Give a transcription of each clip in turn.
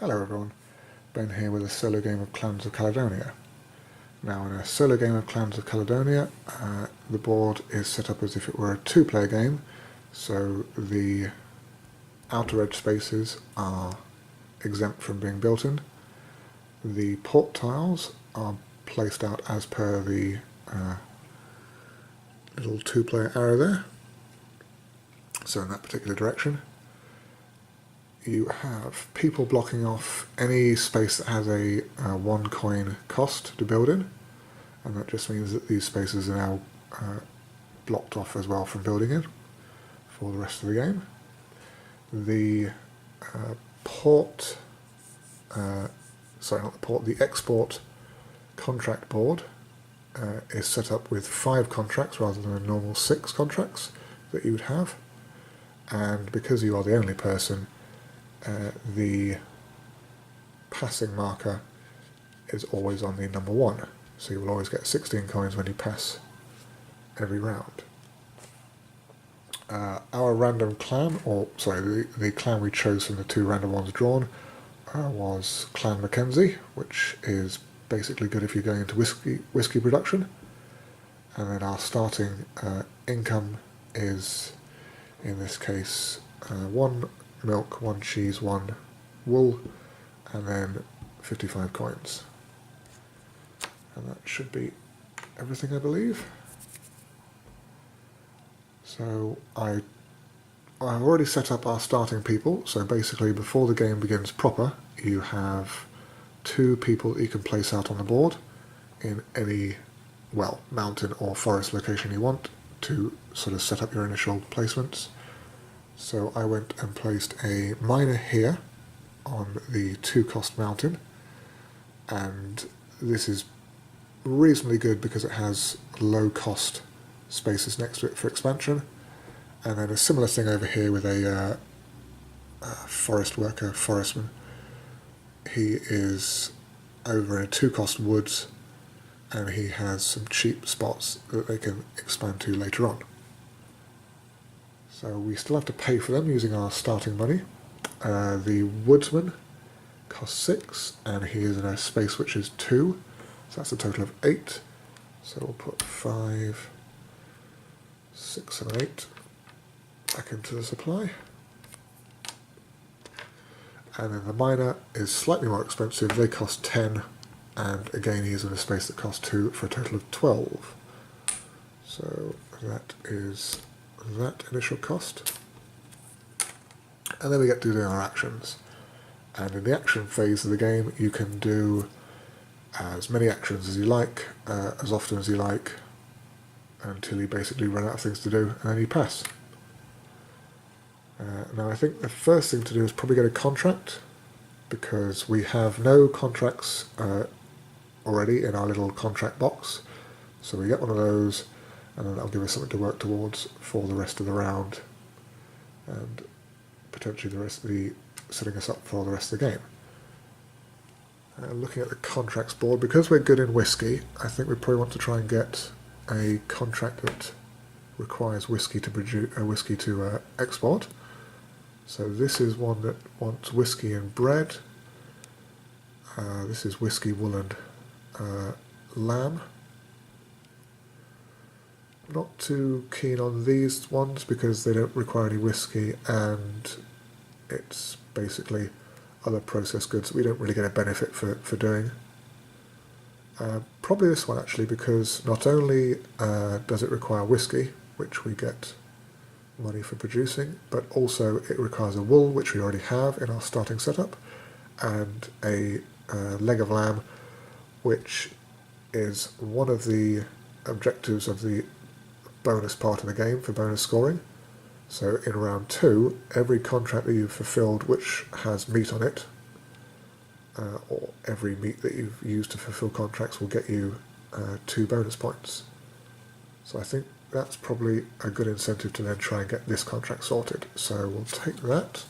Hello everyone, Ben here with a solo game of Clans of Caledonia. Now in a solo game of Clans of Caledonia, the board is set up as if it were a two-player game, so the outer edge spaces are exempt from being built in. The port tiles are placed out as per the little two-player arrow there, so in that particular direction. You have people blocking off any space that has a 1 coin cost to build in, and that just means that these spaces are now blocked off as well from building in for the rest of the game. The the export contract board is set up with 5 contracts rather than a normal 6 contracts that you would have, and because you are the only person, the passing marker is always on the number 1, so you will always get 16 coins when you pass every round. Our random clan, the clan we chose from the 2 random ones drawn, was Clan Mackenzie, which is basically good if you're going into whiskey production. And then our starting income is, in this case, 1 milk, 1 cheese, 1 wool, and then 55 coins. And that should be everything, I believe. So I've already set up our starting people, so basically before the game begins proper, you have 2 people that you can place out on the board in any, mountain or forest location you want to sort of set up your initial placements. So I went and placed a miner here on the 2-cost mountain, and this is reasonably good because it has low-cost spaces next to it for expansion. And then a similar thing over here with a forestman. He is over in a 2-cost woods, and he has some cheap spots that they can expand to later on. So we still have to pay for them using our starting money. The woodsman costs 6, and he is in a space which is 2, so that's a total of 8. So we'll put 5, 6 and 8 back into the supply. And then the miner is slightly more expensive, they cost 10, and again he is in a space that costs 2 for a total of 12. So that is that initial cost. And then we get to do our actions. And in the action phase of the game you can do as many actions as you like, as often as you like, until you basically run out of things to do, and then you pass. Now I think the first thing to do is probably get a contract, because we have no contracts already in our little contract box. So we get one of those, and then that'll give us something to work towards for the rest of the round, and potentially the rest of the setting us up for the rest of the game. Looking at the contracts board, because we're good in whiskey, I think we probably want to try and get a contract that requires whiskey to produce whiskey to export. So this is one that wants whiskey and bread. This is whiskey, wool and lamb. Not too keen on these ones because they don't require any whiskey, and it's basically other processed goods that we don't really get a benefit for doing. Probably this one actually, because not only does it require whiskey, which we get money for producing, but also it requires a wool, which we already have in our starting setup, and a leg of lamb, which is one of the objectives of the bonus part of the game for bonus scoring. So in round 2, every contract that you've fulfilled which has meat on it, or every meat that you've used to fulfill contracts, will get you 2 bonus points. So I think that's probably a good incentive to then try and get this contract sorted. So we'll take that,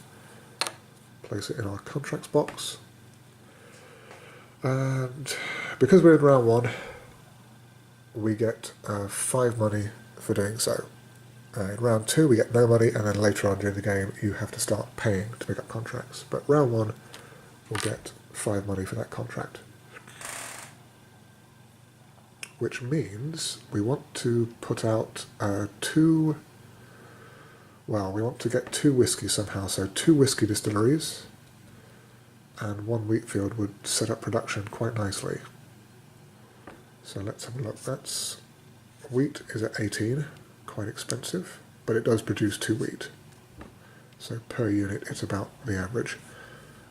place it in our contracts box, and because we're in round 1, we get 5 money for doing so. In round 2 we get no money, and then later on during the game you have to start paying to pick up contracts. But round 1 we'll get 5 money for that contract. Which means we want to put out we want to get 2 whiskey somehow, so 2 whiskey distilleries and 1 wheat field would set up production quite nicely. So let's have a look. Wheat is at 18, quite expensive, but it does produce 2 wheat. So per unit it's about the average.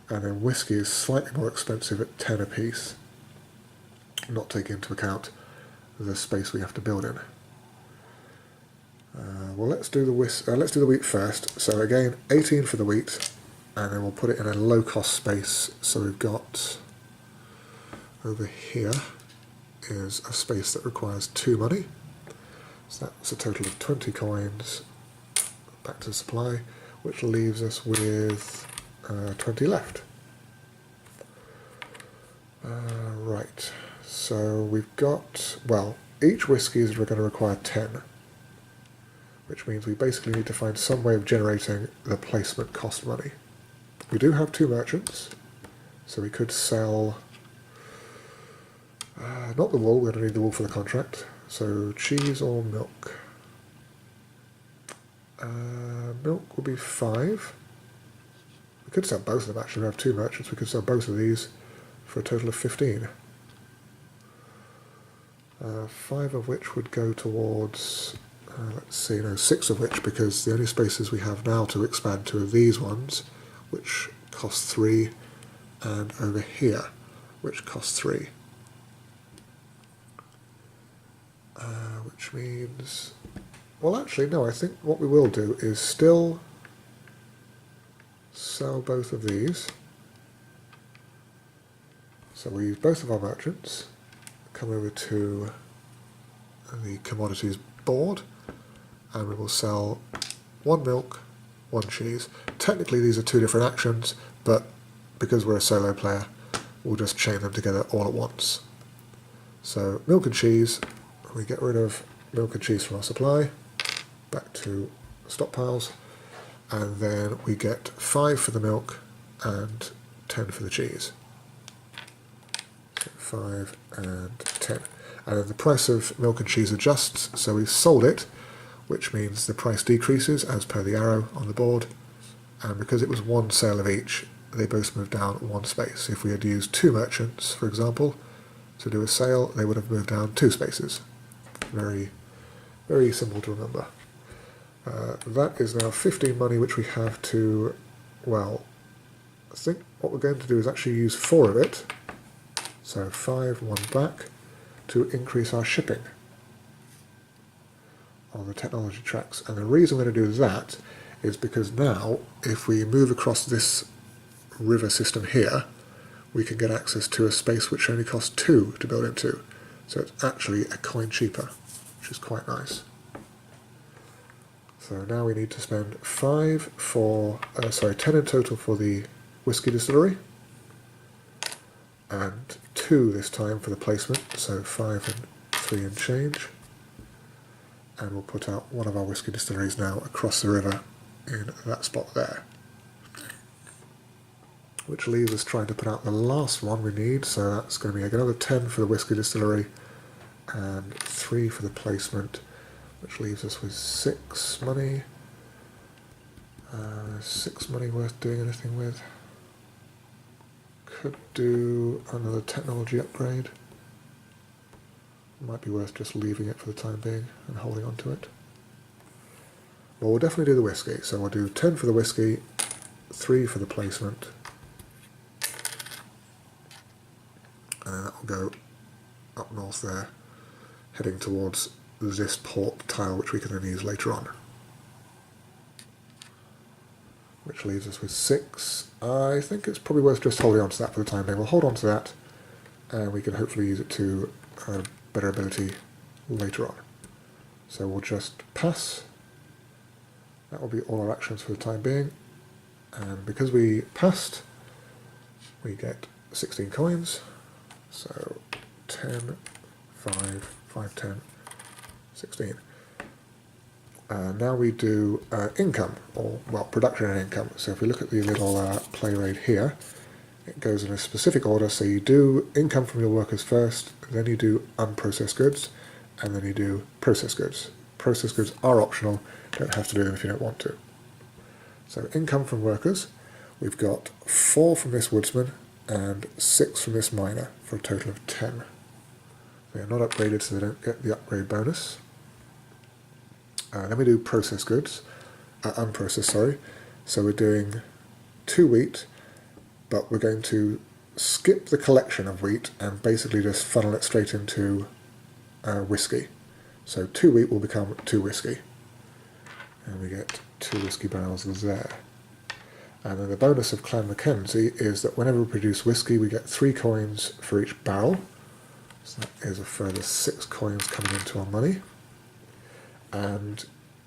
And then whiskey is slightly more expensive at 10 apiece, not taking into account the space we have to build in. Well, let's do the wheat first. So again, 18 for the wheat, and then we'll put it in a low-cost space. So we've got over here is a space that requires 2 money. So that's a total of 20 coins. Back to supply, which leaves us with 20 left. Right. So we've got, each whiskey is going to require 10, which means we basically need to find some way of generating the placement cost money. We do have 2 merchants, so we could sell, not the wool, we're going to need the wool for the contract, so cheese or milk. Milk will be 5. We could sell both of them actually, we have 2 merchants, we could sell both of these for a total of 15. 5 of which would go towards, 6 of which, because the only spaces we have now to expand to are these ones, which cost 3, and over here, which cost 3. Which means, actually no, I think what we will do is still sell both of these. So we use both of our merchants, come over to the commodities board, and we will sell 1 milk, 1 cheese. Technically these are 2 different actions, but because we're a solo player, we'll just chain them together all at once. So milk and cheese, we get rid of milk and cheese from our supply, back to stockpiles, and then we get 5 for the milk and 10 for the cheese. 5 and 10. And then the price of milk and cheese adjusts, so we've sold it, which means the price decreases as per the arrow on the board, and because it was 1 sale of each, they both moved down 1 space. If we had used 2 merchants, for example, to do a sale, they would have moved down 2 spaces. Very, very simple to remember. That is now 15 money, which we have to, I think what we're going to do is actually use 4 of it. So 5, 1 back, to increase our shipping on the technology tracks. And the reason we're going to do that is because now, if we move across this river system here, we can get access to a space which only costs 2 to build into. So it's actually a coin cheaper, which is quite nice. So now we need to spend 10 in total for the whiskey distillery, and 2 this time for the placement, so 5 and 3 and change. And we'll put out one of our whiskey distilleries now across the river in that spot there. Which leaves us trying to put out the last one we need, so that's going to be another 10 for the whiskey distillery and 3 for the placement, which leaves us with 6 money. 6 money worth doing anything with. Could do another technology upgrade. Might be worth just leaving it for the time being and holding on to it. Well, we'll definitely do the whiskey. So we'll do 10 for the whiskey, 3 for the placement, and then that will go up north there, heading towards this port tile, which we can then use later on. Which leaves us with 6. I think it's probably worth just holding on to that for the time being. We'll hold on to that, and we can hopefully use it to better ability later on. So we'll just pass. That will be all our actions for the time being. And because we passed, we get 16 coins. So 10, 5, 5, 10, 16. Now we do income, or production and income. So if we look at the little play rate here, It goes in a specific order, so you do income from your workers first, then you do unprocessed goods, and then you do processed goods. Processed goods are optional, you don't have to do them if you don't want to. So income from workers, we've got 4 from this woodsman and 6 from this miner for a total of 10. They are not upgraded, so they don't get the upgrade bonus. Then we do processed goods, unprocessed, sorry. So we're doing 2 wheat, but we're going to skip the collection of wheat and basically just funnel it straight into whiskey. So 2 wheat will become 2 whiskey. And we get 2 whiskey barrels there. And then the bonus of Clan Mackenzie is that whenever we produce whiskey, we get 3 coins for each barrel. So that is a further 6 coins coming into our money. And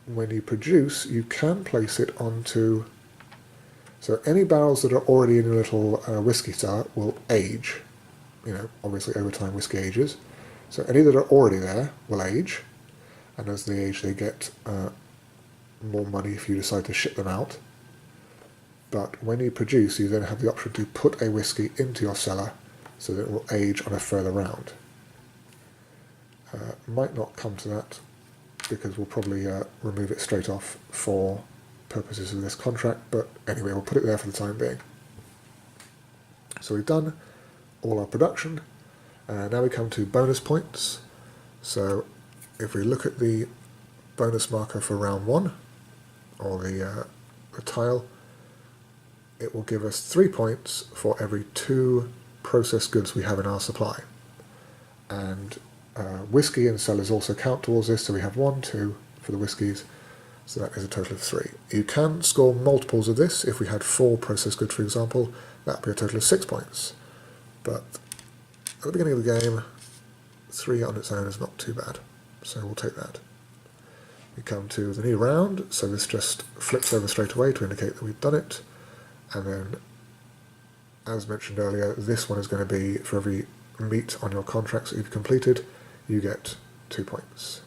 when you produce, you can place it onto... So any barrels that are already in a little whiskey cellar will age. You know, obviously over time whiskey ages. So any that are already there will age. And as they age, they get more money if you decide to ship them out. But when you produce, you then have the option to put a whiskey into your cellar so that it will age on a further round. Might not come to that because we'll probably remove it straight off for purposes of this contract, but anyway, we'll put it there for the time being. So we've done all our production. Now we come to bonus points. So if we look at the bonus marker for round 1, or the tile, it will give us 3 points for every 2 processed goods we have in our supply. And whiskey and cellars also count towards this, so we have 1, 2 for the whiskies, so that is a total of 3. You can score multiples of this. If we had 4 processed goods, for example, that would be a total of 6 points. But at the beginning of the game, 3 on its own is not too bad, so we'll take that. We come to the new round, so this just flips over straight away to indicate that we've done it. And then, as mentioned earlier, this one is going to be for every meat on your contracts that you've completed, you get 2 points.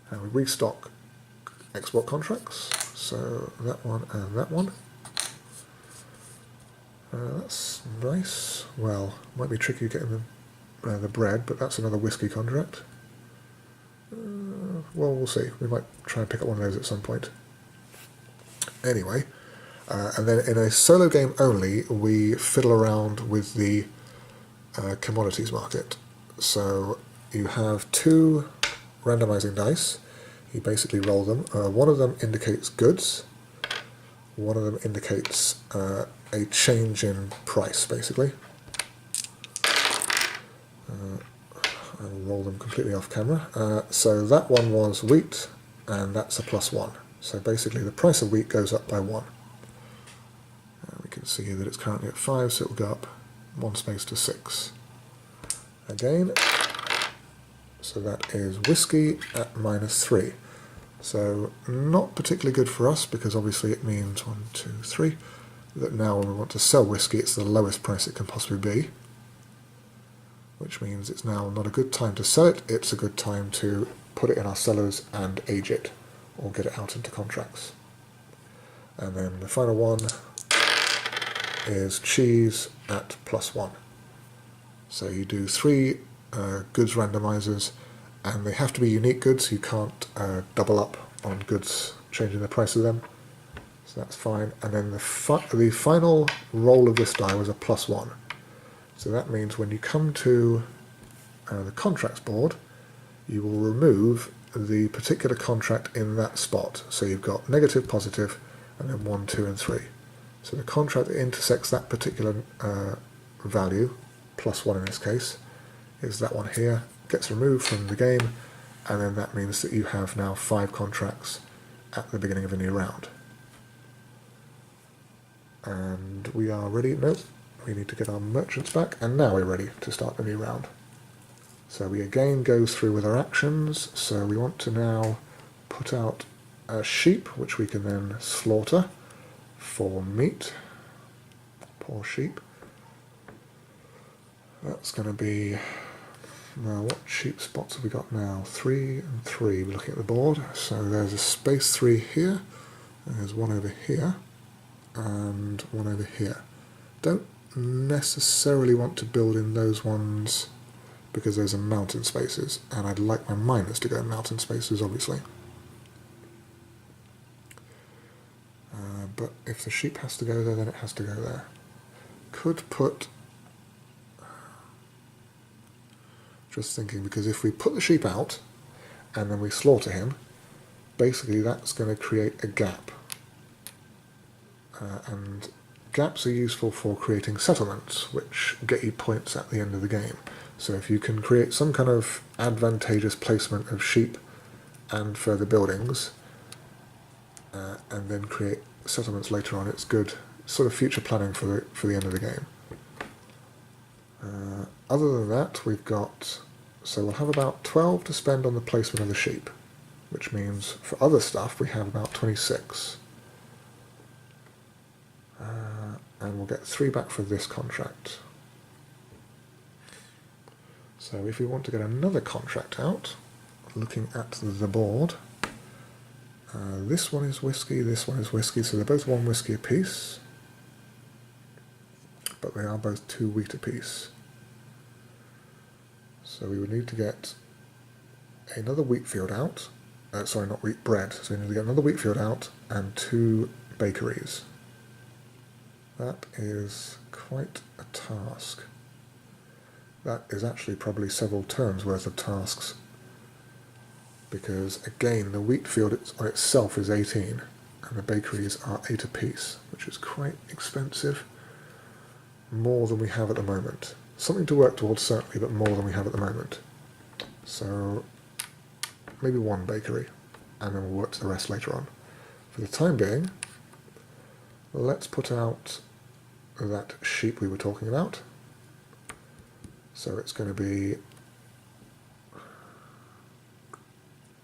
And we restock export contracts, so that one and that one. That's nice. Well, might be tricky getting the bread, but that's another whiskey contract. Well, we'll see. We might try and pick up one of those at some point. Anyway, and then in a solo game only, we fiddle around with the Commodities Market. So you have 2 randomizing dice. You basically roll them. One of them indicates goods. One of them indicates a change in price, basically. I'll roll them completely off camera. So that one was wheat, and that's a +1. So basically the price of wheat goes up by 1. We can see that it's currently at 5, so it will go up 1 space to 6. Again, so that is whiskey at -3. So not particularly good for us, because obviously it means 1, 2, 3, that now when we want to sell whiskey, it's the lowest price it can possibly be. Which means it's now not a good time to sell it, it's a good time to put it in our cellars and age it, or get it out into contracts. And then the final one is cheese at +1. So you do 3 goods randomizers, and they have to be unique goods. You can't double up on goods, changing the price of them. So that's fine. And then the final roll of this die was a +1. So that means when you come to the contracts board, you will remove the particular contract in that spot. So you've got negative, positive, and then 1, 2, and 3. So the contract that intersects that particular value, +1 in this case, is that one here, gets removed from the game, and then that means that you have now 5 contracts at the beginning of a new round. And we are ready. Nope. We need to get our merchants back, and now we're ready to start the new round. So we again go through with our actions. So we want to now put out a sheep, which we can then slaughter for meat. Poor sheep. That's going to be... Now, what sheep spots have we got now? 3 and 3. We're looking at the board. So there's a space 3 here. And there's one over here. And one over here. don't necessarily want to build in those ones because those are mountain spaces, and I'd like my miners to go in mountain spaces, obviously. But if the sheep has to go there, then it has to go there. Could put... Just thinking, because if we put the sheep out, and then we slaughter him, basically that's going to create a gap. And gaps are useful for creating settlements, which get you points at the end of the game. So if you can create some kind of advantageous placement of sheep and further buildings, and then create settlements later on, it's good sort of future planning for the end of the game. Other than that, we've got... So we'll have about 12 to spend on the placement of the sheep, which means for other stuff we have about 26. And we'll get 3 back for this contract. So if we want to get another contract out, looking at the board, this one is whiskey, this one is whiskey, so they're both 1 whiskey apiece, but they are both 2 wheat apiece. So we would need to get another wheat field out, sorry, not wheat bread, so we need to get another wheat field out and 2 bakeries. That is quite a task. That is actually probably several turns worth of tasks, because again the wheat field on itself is 18 and the bakeries are 8 apiece, which is quite expensive, more than we have at the moment. Something to work towards certainly, but more than we have at the moment. So maybe 1 bakery, and then we'll work to the rest later on. For the time being, let's put out that sheep we were talking about. So it's going to be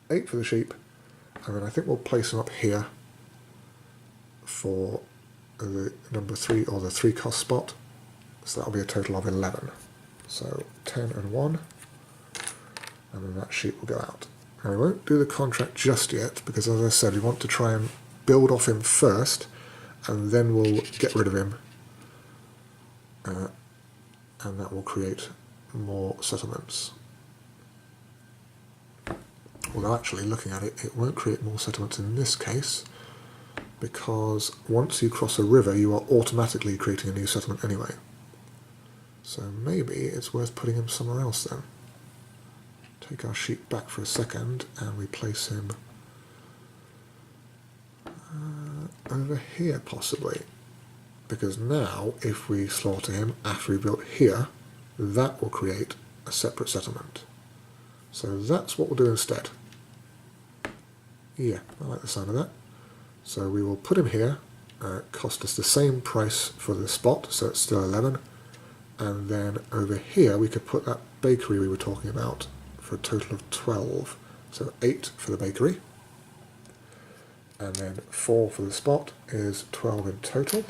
8 for the sheep, and then I think we'll place them up here for the number 3, or the 3 cost spot. So that'll be a total of 11. So 10 and 1, and then that sheep will go out. Now we won't do the contract just yet, because as I said, we want to try and build off him first, and then we'll get rid of him. And that will create more settlements. Although actually looking at it, it won't create more settlements in this case, because once you cross a river you are automatically creating a new settlement anyway. So maybe it's worth putting him somewhere else then. Take our sheep back for a second and we place him over here possibly. Because now, if we slaughter him after we built here, that will create a separate settlement. So that's what we'll do instead. Yeah, I like the sound of that. So we will put him here, cost us the same price for the spot, so it's still 11. And then over here we could put that bakery we were talking about for a total of 12. So 8 for the bakery. And then 4 for the spot is 12 in total.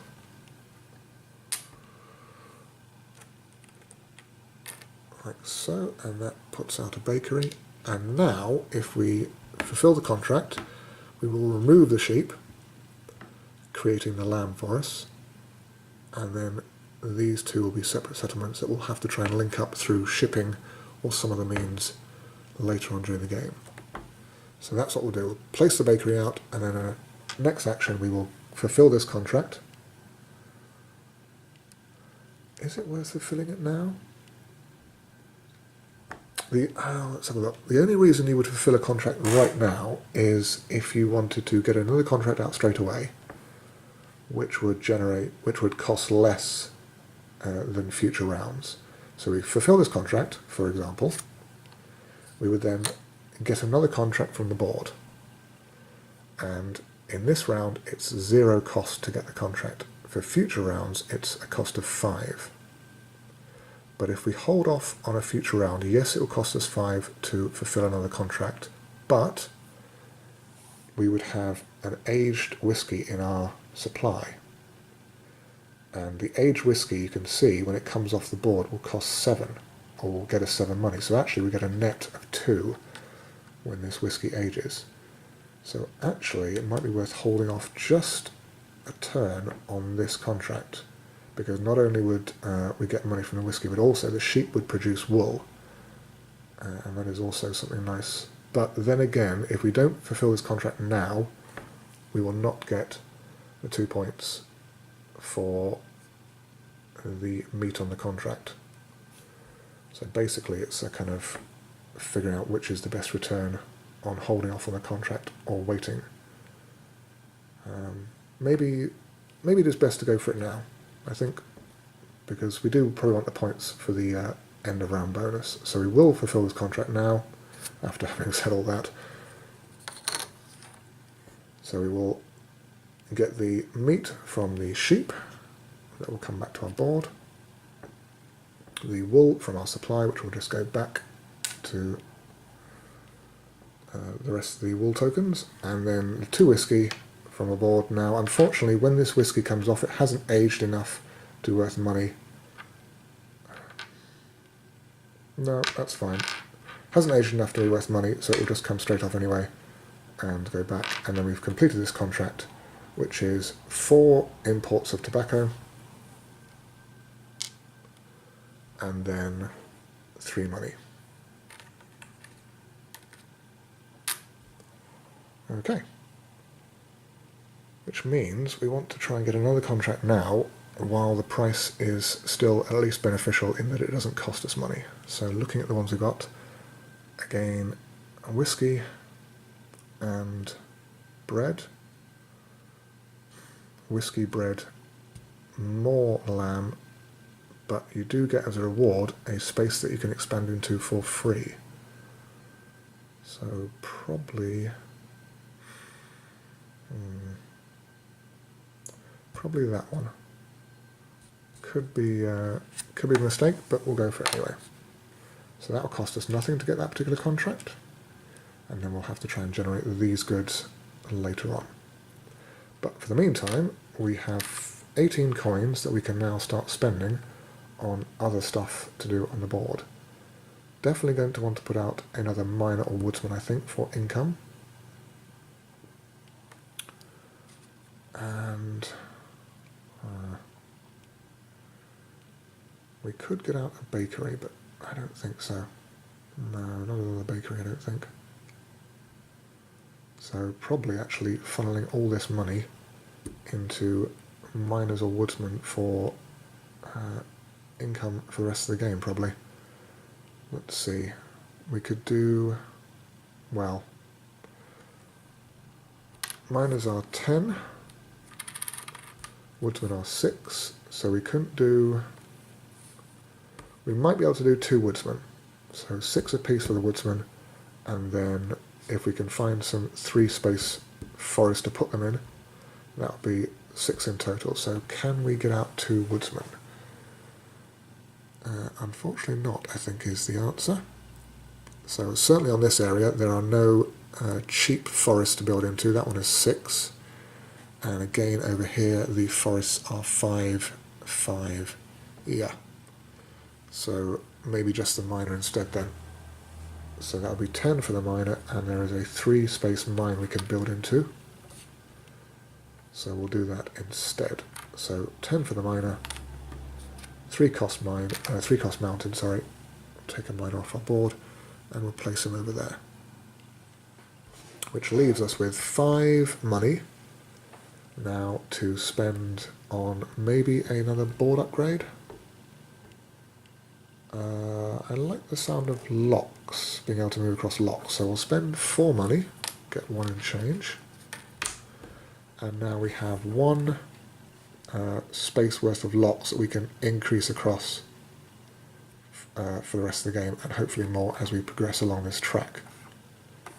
Like so, and that puts out a bakery. And now, if we fulfill the contract, we will remove the sheep, creating the lamb for us, and then these 2 will be separate settlements that we'll have to try and link up through shipping or some other means later on during the game. So that's what we'll do. We'll place the bakery out, and then next action we will fulfill this contract. Is it worth fulfilling it now? Let's have a look. The only reason you would fulfill a contract right now is if you wanted to get another contract out straight away, which would cost less than future rounds. So we fulfill this contract, for example, we would then get another contract from the board, and in this round it's 0 cost to get the contract. For future rounds it's a cost of 5. But if we hold off on a future round, yes, it will cost us 5 to fulfill another contract, but we would have an aged whiskey in our supply. And the aged whiskey, you can see, when it comes off the board, will cost 7, or will get us 7 money. So actually we get a net of 2 when this whiskey ages. So actually it might be worth holding off just a turn on this contract, because not only would we get money from the whiskey, but also the sheep would produce wool, and that is also something nice. But then again, if we don't fulfill this contract now, we will not get the 2 points for the meat on the contract. So basically it's a kind of figuring out which is the best return on holding off on the contract or waiting. Maybe it is best to go for it now, I think, because we do probably want the points for the end of round bonus. So we will fulfill this contract now, after having said all that. So we will get the meat from the sheep, that will come back to our board. The wool from our supply, which will just go back to the rest of the wool tokens, and then the 2 whiskey from a board. Now, unfortunately, when this whiskey comes off, it hasn't aged enough to be worth money. No, that's fine. Hasn't aged enough to be worth money, so it will just come straight off anyway and go back. And then we've completed this contract, which is 4 imports of tobacco, and then 3 money. Okay. Which means we want to try and get another contract now while the price is still at least beneficial in that it doesn't cost us money. So looking at the ones we got, again, a whiskey and bread. Whiskey, bread, more lamb, but you do get as a reward a space that you can expand into for free. So probably that one. Could be a mistake, but we'll go for it anyway. So that will cost us nothing to get that particular contract, and then we'll have to try and generate these goods later on. But for the meantime, we have 18 coins that we can now start spending on other stuff to do on the board. Definitely going to want to put out another miner or woodsman, I think, for income. And we could get out a bakery, but I don't think so. No, not another bakery, I don't think. So probably actually funneling all this money into miners or woodsmen for income for the rest of the game, probably. Let's see. We could do, well, miners are 10, woodsmen are 6, so we couldn't do, we might be able to do 2 woodsmen, so 6 apiece for the woodsman, and then if we can find some 3 space forest to put them in, that would be 6 in total. So can we get out 2 woodsmen? Unfortunately not, I think, is the answer. So certainly on this area there are no cheap forests to build into. That one is 6, and again over here the forests are 5, 5, yeah. So maybe just the miner instead then. So that would be 10 for the miner, and there is a 3 space mine we can build into. So we'll do that instead. So 10 for the miner, 3 cost mountain, sorry. Take a miner off our board and we'll place him over there. Which leaves us with 5 money now to spend on maybe another board upgrade. I like the sound of locks, being able to move across locks. So we'll spend 4 money, get 1 in change. And now we have 1 space worth of locks that we can increase across for the rest of the game, and hopefully more as we progress along this track.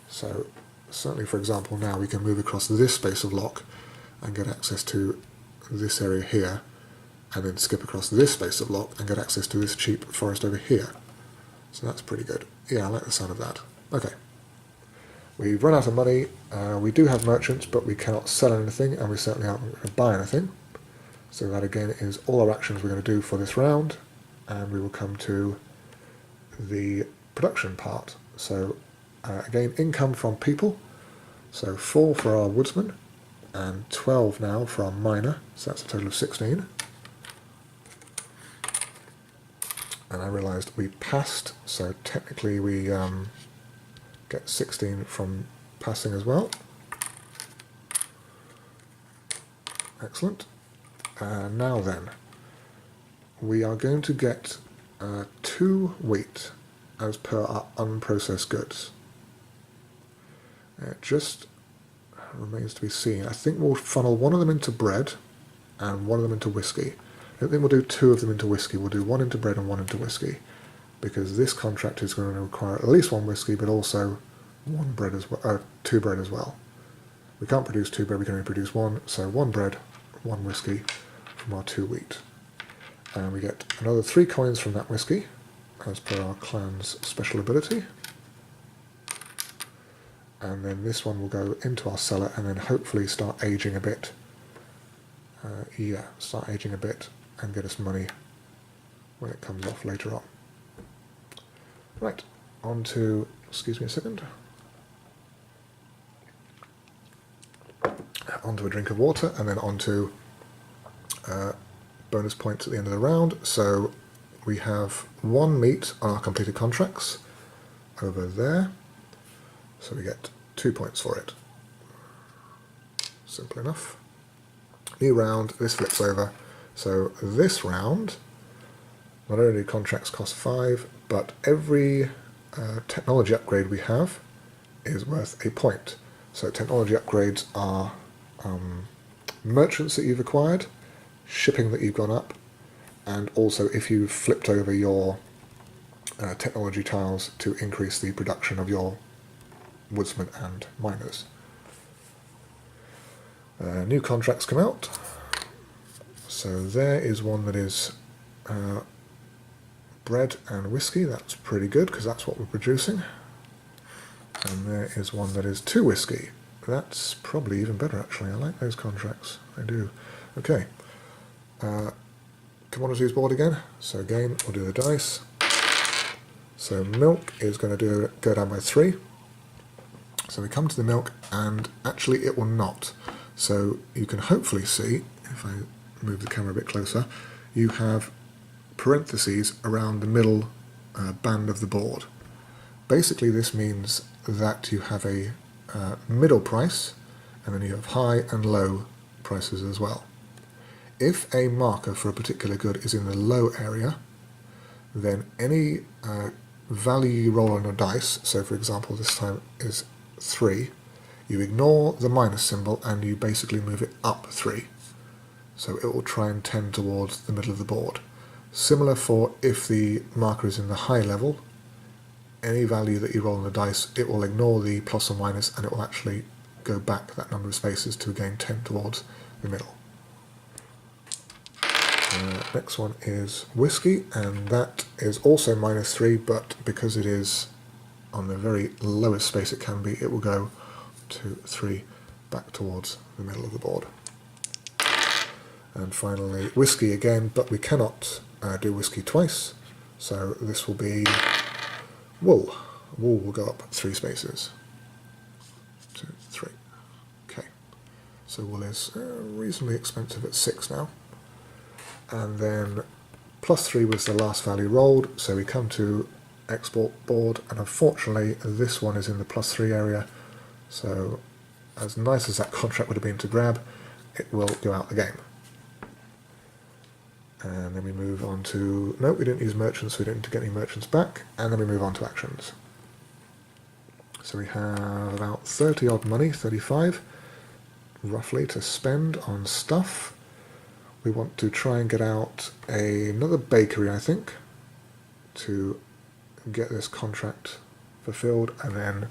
So certainly, for example, now we can move across this space of lock and get access to this area here, and then skip across this space of lock and get access to this cheap forest over here. So that's pretty good. Yeah, I like the sound of that. Okay. We've run out of money. We do have merchants, but we cannot sell anything, and we certainly aren't going to buy anything. So that again is all our actions we're going to do for this round, and we will come to the production part. So again, income from people. So 4 for our woodsman, and 12 now for our miner, so that's a total of 16. and I realised we passed, so technically we get 16 from passing as well. Excellent. Now then, we are going to get 2 wheat as per our unprocessed goods. It just remains to be seen. I think we'll funnel one of them into bread and one of them into whiskey. I don't think we'll do 2 of them into whiskey. We'll do 1 into bread and 1 into whiskey, because this contract is going to require at least 1 whiskey, but also 1 bread as well, 2 bread as well. We can't produce 2 bread, we can only produce 1, so 1 bread, 1 whiskey from our 2 wheat. And we get another 3 coins from that whiskey, as per our clan's special ability. And then this one will go into our cellar and then hopefully start aging a bit. Start aging a bit and get us money when it comes off later on. Right, on to, excuse me a second, onto a drink of water, and then onto bonus points at the end of the round. So we have 1 meat on our completed contracts over there, so we get 2 points for it. Simple enough. New round, this flips over. So this round, not only do contracts cost 5, but every technology upgrade we have is worth a point. So technology upgrades are merchants that you've acquired, shipping that you've gone up, and also if you've flipped over your technology tiles to increase the production of your woodsmen and miners. New contracts come out. So there is one that is bread and whiskey. That's pretty good because that's what we're producing. And there is one that is 2 whiskey. That's probably even better actually. I like those contracts. I do. Okay. Commodities board again. So again, we'll do the dice. So milk is going to go down by 3. So we come to the milk, and actually it will not. So you can hopefully see, if I move the camera a bit closer, you have parentheses around the middle band of the board. Basically this means that you have a middle price, and then you have high and low prices as well. If a marker for a particular good is in the low area, then any value you roll on a dice, so for example this time is 3, you ignore the minus symbol and you basically move it up 3. So it will try and tend towards the middle of the board. Similar for if the marker is in the high level, any value that you roll on the dice, it will ignore the plus or minus and it will actually go back that number of spaces to again tend towards the middle. Next one is whiskey, and that is also minus 3, but because it is on the very lowest space it can be, it will go 2, 3 back towards the middle of the board. And finally whiskey again, but we cannot do whiskey twice, so this will be wool. Wool will go up 3 spaces. 2, 3. Okay, so wool is reasonably expensive at 6 now. And then plus 3 was the last value rolled, so we come to export board, and unfortunately this one is in the plus 3 area, so as nice as that contract would have been to grab, it will go out the game. And then we move on to, no, we didn't use merchants, so we didn't get any merchants back, and then we move on to actions. So we have about 30 odd money, 35 roughly, to spend on stuff. We want to try and get out another bakery, I think, to get this contract fulfilled, and then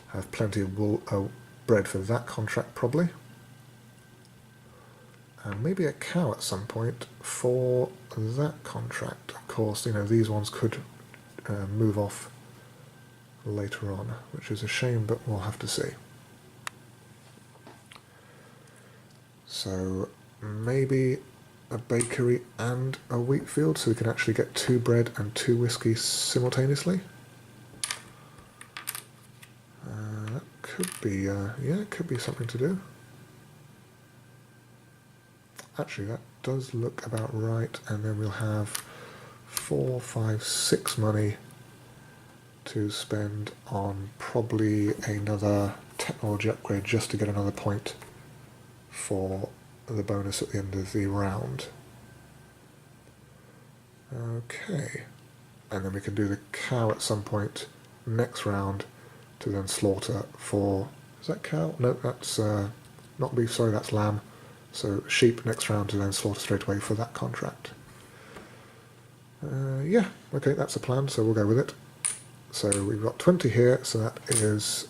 have plenty of wool, bread for that contract probably. And maybe a cow at some point for that contract. Of course, you know, these ones could move off later on, which is a shame, but we'll have to see. So maybe a bakery and a wheat field, so we can actually get 2 bread and 2 whiskey simultaneously. That could be, yeah, it could be something to do. Actually, that does look about right, and then we'll have 4, 5, 6 money to spend on probably another technology upgrade just to get another point for the bonus at the end of the round. Okay, and then we can do the cow at some point next round to then slaughter for, is that cow? No, that's not beef, sorry, that's lamb. So sheep next round to then slaughter straight away for that contract. Yeah, okay, that's a plan, so we'll go with it. So we've got 20 here, so that is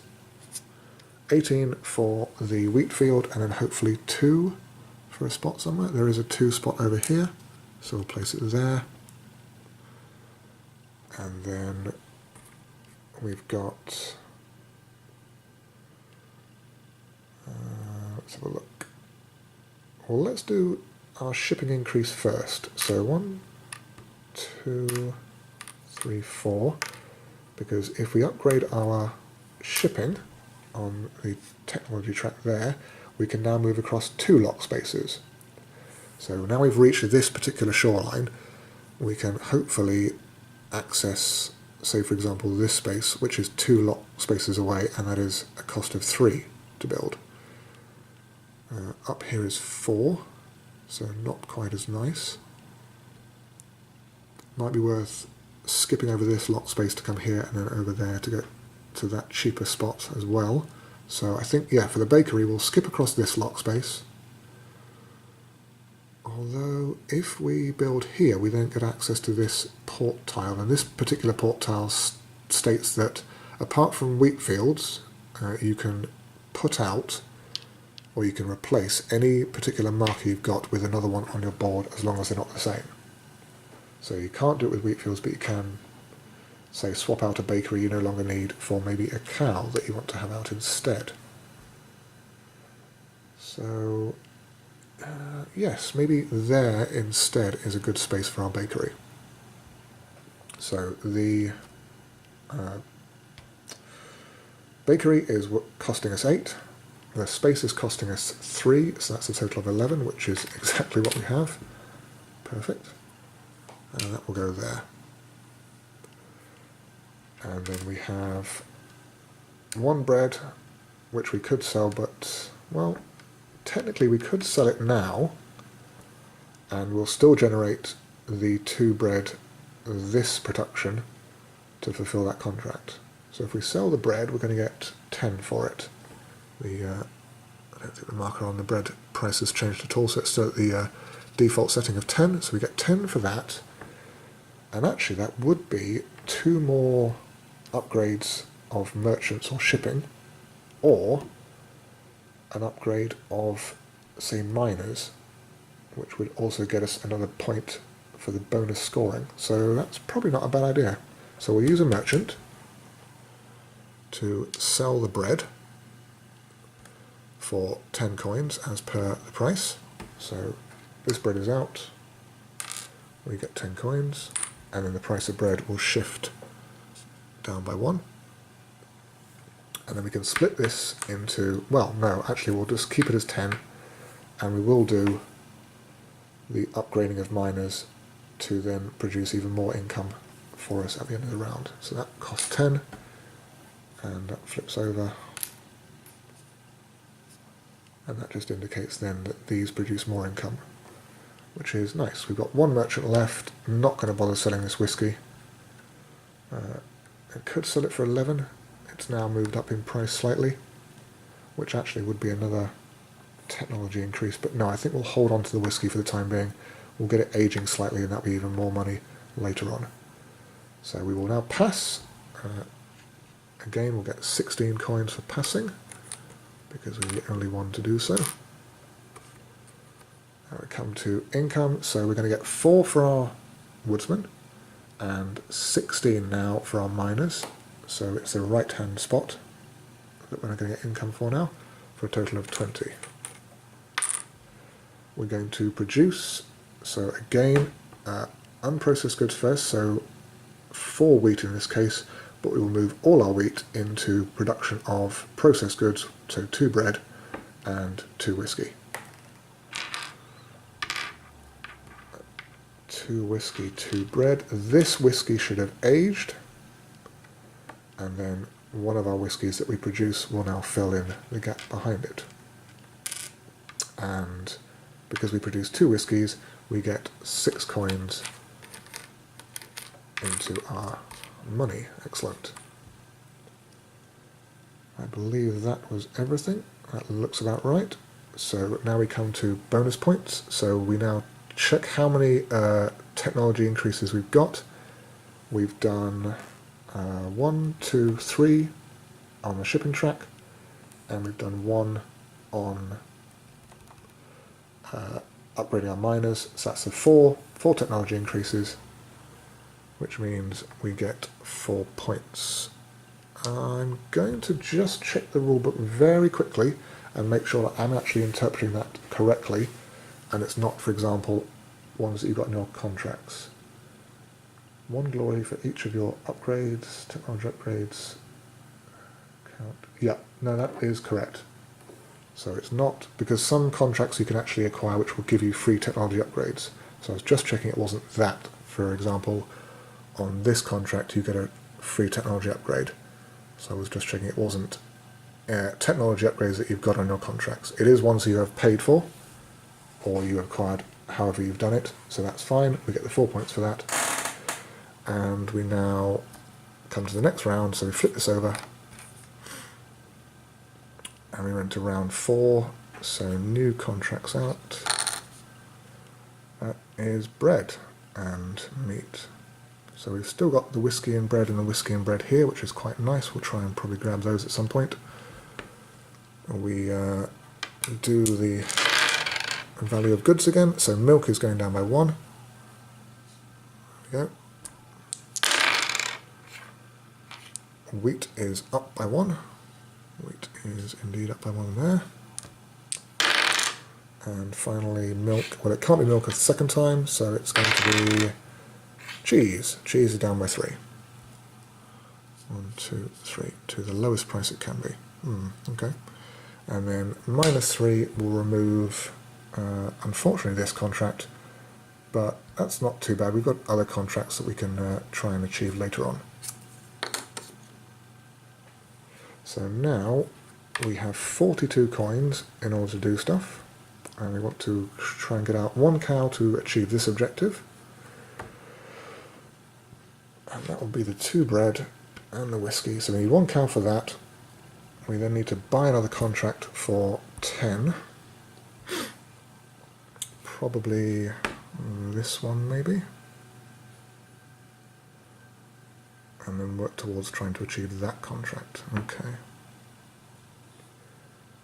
18 for the wheat field, and then hopefully 2 for a spot somewhere. There is a 2 spot over here, so we'll place it there. And then we've got, let's have a look. Well, let's do our shipping increase first. So 1, 2, 3, 4, because if we upgrade our shipping on the technology track there, we can now move across 2 lock spaces. So now we've reached this particular shoreline, we can hopefully access, say for example, this space, which is 2 lock spaces away, and that is a cost of 3 to build. Up here is 4, so not quite as nice. Might be worth skipping over this lock space to come here and then over there to get to that cheaper spot as well. So I think, yeah, for the bakery we'll skip across this lock space. Although if we build here we then get access to this port tile, and this particular port tile states that apart from wheat fields you can put out or you can replace any particular marker you've got with another one on your board as long as they're not the same. So you can't do it with wheat fields, but you can, say, swap out a bakery you no longer need for maybe a cow that you want to have out instead. So, yes, maybe there instead is a good space for our bakery. So the bakery is costing us 8. The space is costing us 3, so that's a total of 11, which is exactly what we have. Perfect. And that will go there. And then we have 1 bread, which we could sell, but, well, technically we could sell it now, and we'll still generate the 2 bread this production to fulfill that contract. So if we sell the bread, we're going to get 10 for it. I don't think the marker on the bread price has changed at all, so it's still at the default setting of 10, so we get 10 for that. And actually that would be 2 more upgrades of merchants or shipping, or an upgrade of, say, miners, which would also get us another point for the bonus scoring. So that's probably not a bad idea. So we'll use a merchant to sell the bread for 10 coins as per the price. So this bread is out, we get 10 coins, and then the price of bread will shift down by 1. And then we can split this into, well, no, actually we'll just keep it as 10, and we will do the upgrading of miners to then produce even more income for us at the end of the round. So that costs 10, and that flips over, and that just indicates then that these produce more income, which is nice. We've got 1 merchant left, not going to bother selling this whiskey. I could sell it for 11, it's now moved up in price slightly, which actually would be another technology increase, but no, I think we'll hold on to the whiskey for the time being. We'll get it aging slightly and that'll be even more money later on. So we will now pass. Again, we'll get 16 coins for passing, because we're the only one to do so. Now we come to income, so we're going to get 4 for our woodsman, and 16 now for our miners, so it's the right hand spot that we're going to get income for now, for a total of 20. We're going to produce, so again, unprocessed goods first, so 4 wheat in this case, but we will move all our wheat into production of processed goods, so 2 bread and 2 whiskey. 2 2 whiskey, 2 bread. This whiskey should have aged, and then one of our whiskies that we produce will now fill in the gap behind it. And because we produce 2 whiskies, we get 6 coins into our money. Excellent. I believe that was everything. That looks about right. So now we come to bonus points. So we now check how many technology increases we've got. We've done 1, 2, 3 on the shipping track, and we've done 1 on upgrading our miners. So that's the 4 technology increases, which means we get 4 points. I'm going to just check the rulebook very quickly and make sure that I'm actually interpreting that correctly, and it's not, for example, ones that you've got in your contracts. 1 glory for each of your upgrades, technology upgrades. Count. Yeah, no, that is correct. So it's not, because some contracts you can actually acquire which will give you free technology upgrades. So I was just checking it wasn't that. For example, on this contract you get a free technology upgrade. So I was just checking it wasn't technology upgrades that you've got on your contracts. It is ones you have paid for, or you acquired however you've done it, so that's fine. We get the 4 points for that. And we now come to the next round, so we flip this over, and we went to round 4, so new contracts out. That is bread and meat. So we've still got the whiskey and bread and the whiskey and bread here, which is quite nice. We'll try and probably grab those at some point. We do the value of goods again. So milk is going down by 1. There we go. Wheat is up by 1. Wheat is indeed up by 1 there. And finally milk. Well, it can't be milk a second time, so it's going to be cheese. Cheese is down by 3. 1, 2, 3, to the lowest price it can be. Okay. And then -3 will remove, unfortunately, this contract, but that's not too bad. We've got other contracts that we can try and achieve later on. So now we have 42 coins in order to do stuff, and we want to try and get out 1 cow to achieve this objective. And that will be the 2 bread and the whiskey. So we need 1 cow for that. We then need to buy another contract for 10. Probably this one, maybe. And then work towards trying to achieve that contract. Okay.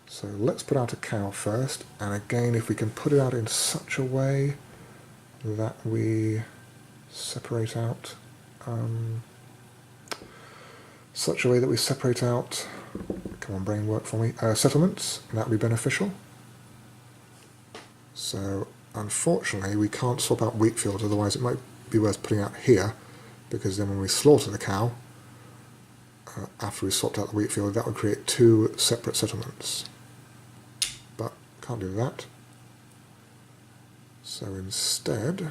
So let's put out a cow first. And again, if we can put it out in such a way that we separate out come on brain, work for me, settlements, that would be beneficial. So unfortunately we can't swap out wheat fields, otherwise it might be worth putting out here, because then when we slaughter the cow, after we swapped out the wheat field, that would create 2 separate settlements. But can't do that. So instead,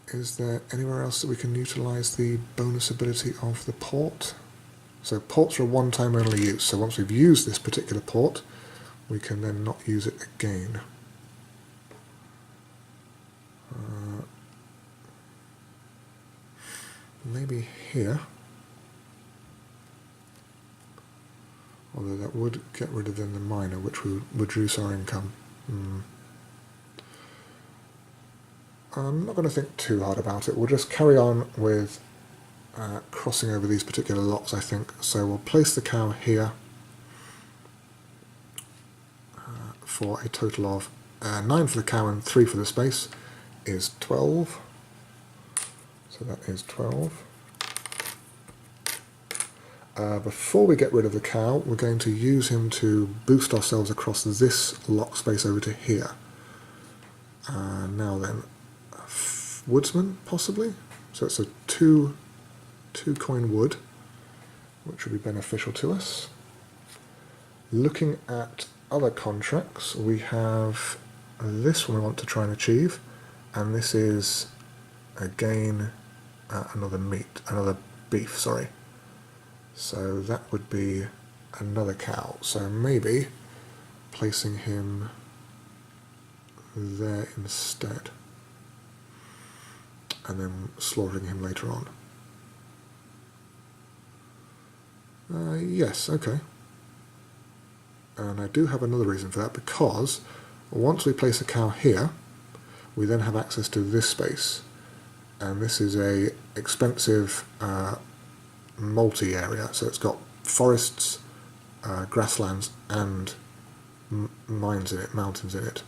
is there anywhere else that we can utilise the bonus ability of the port? So ports are a one-time only use, so once we've used this particular port, we can then not use it again. Maybe here. Although that would get rid of then the miner, which would reduce our income. I'm not going to think too hard about it. We'll just carry on with crossing over these particular lots, I think. So we'll place the cow here for a total of 9 for the cow and 3 for the space is 12. So that is 12. Before we get rid of the cow, we're going to use him to boost ourselves across this lock space over to here. Now then, woodsman, possibly? So it's a 2 coin wood, which will be beneficial to us. Looking at other contracts, we have this one we want to try and achieve, and this is again another beef, sorry. So that would be another cow. So maybe placing him there instead, and then slaughtering him later on. Yes, okay. And I do have another reason for that, because once we place a cow here, we then have access to this space, and this is a expensive multi-area, so it's got forests, grasslands, and mines in it, mountains in it.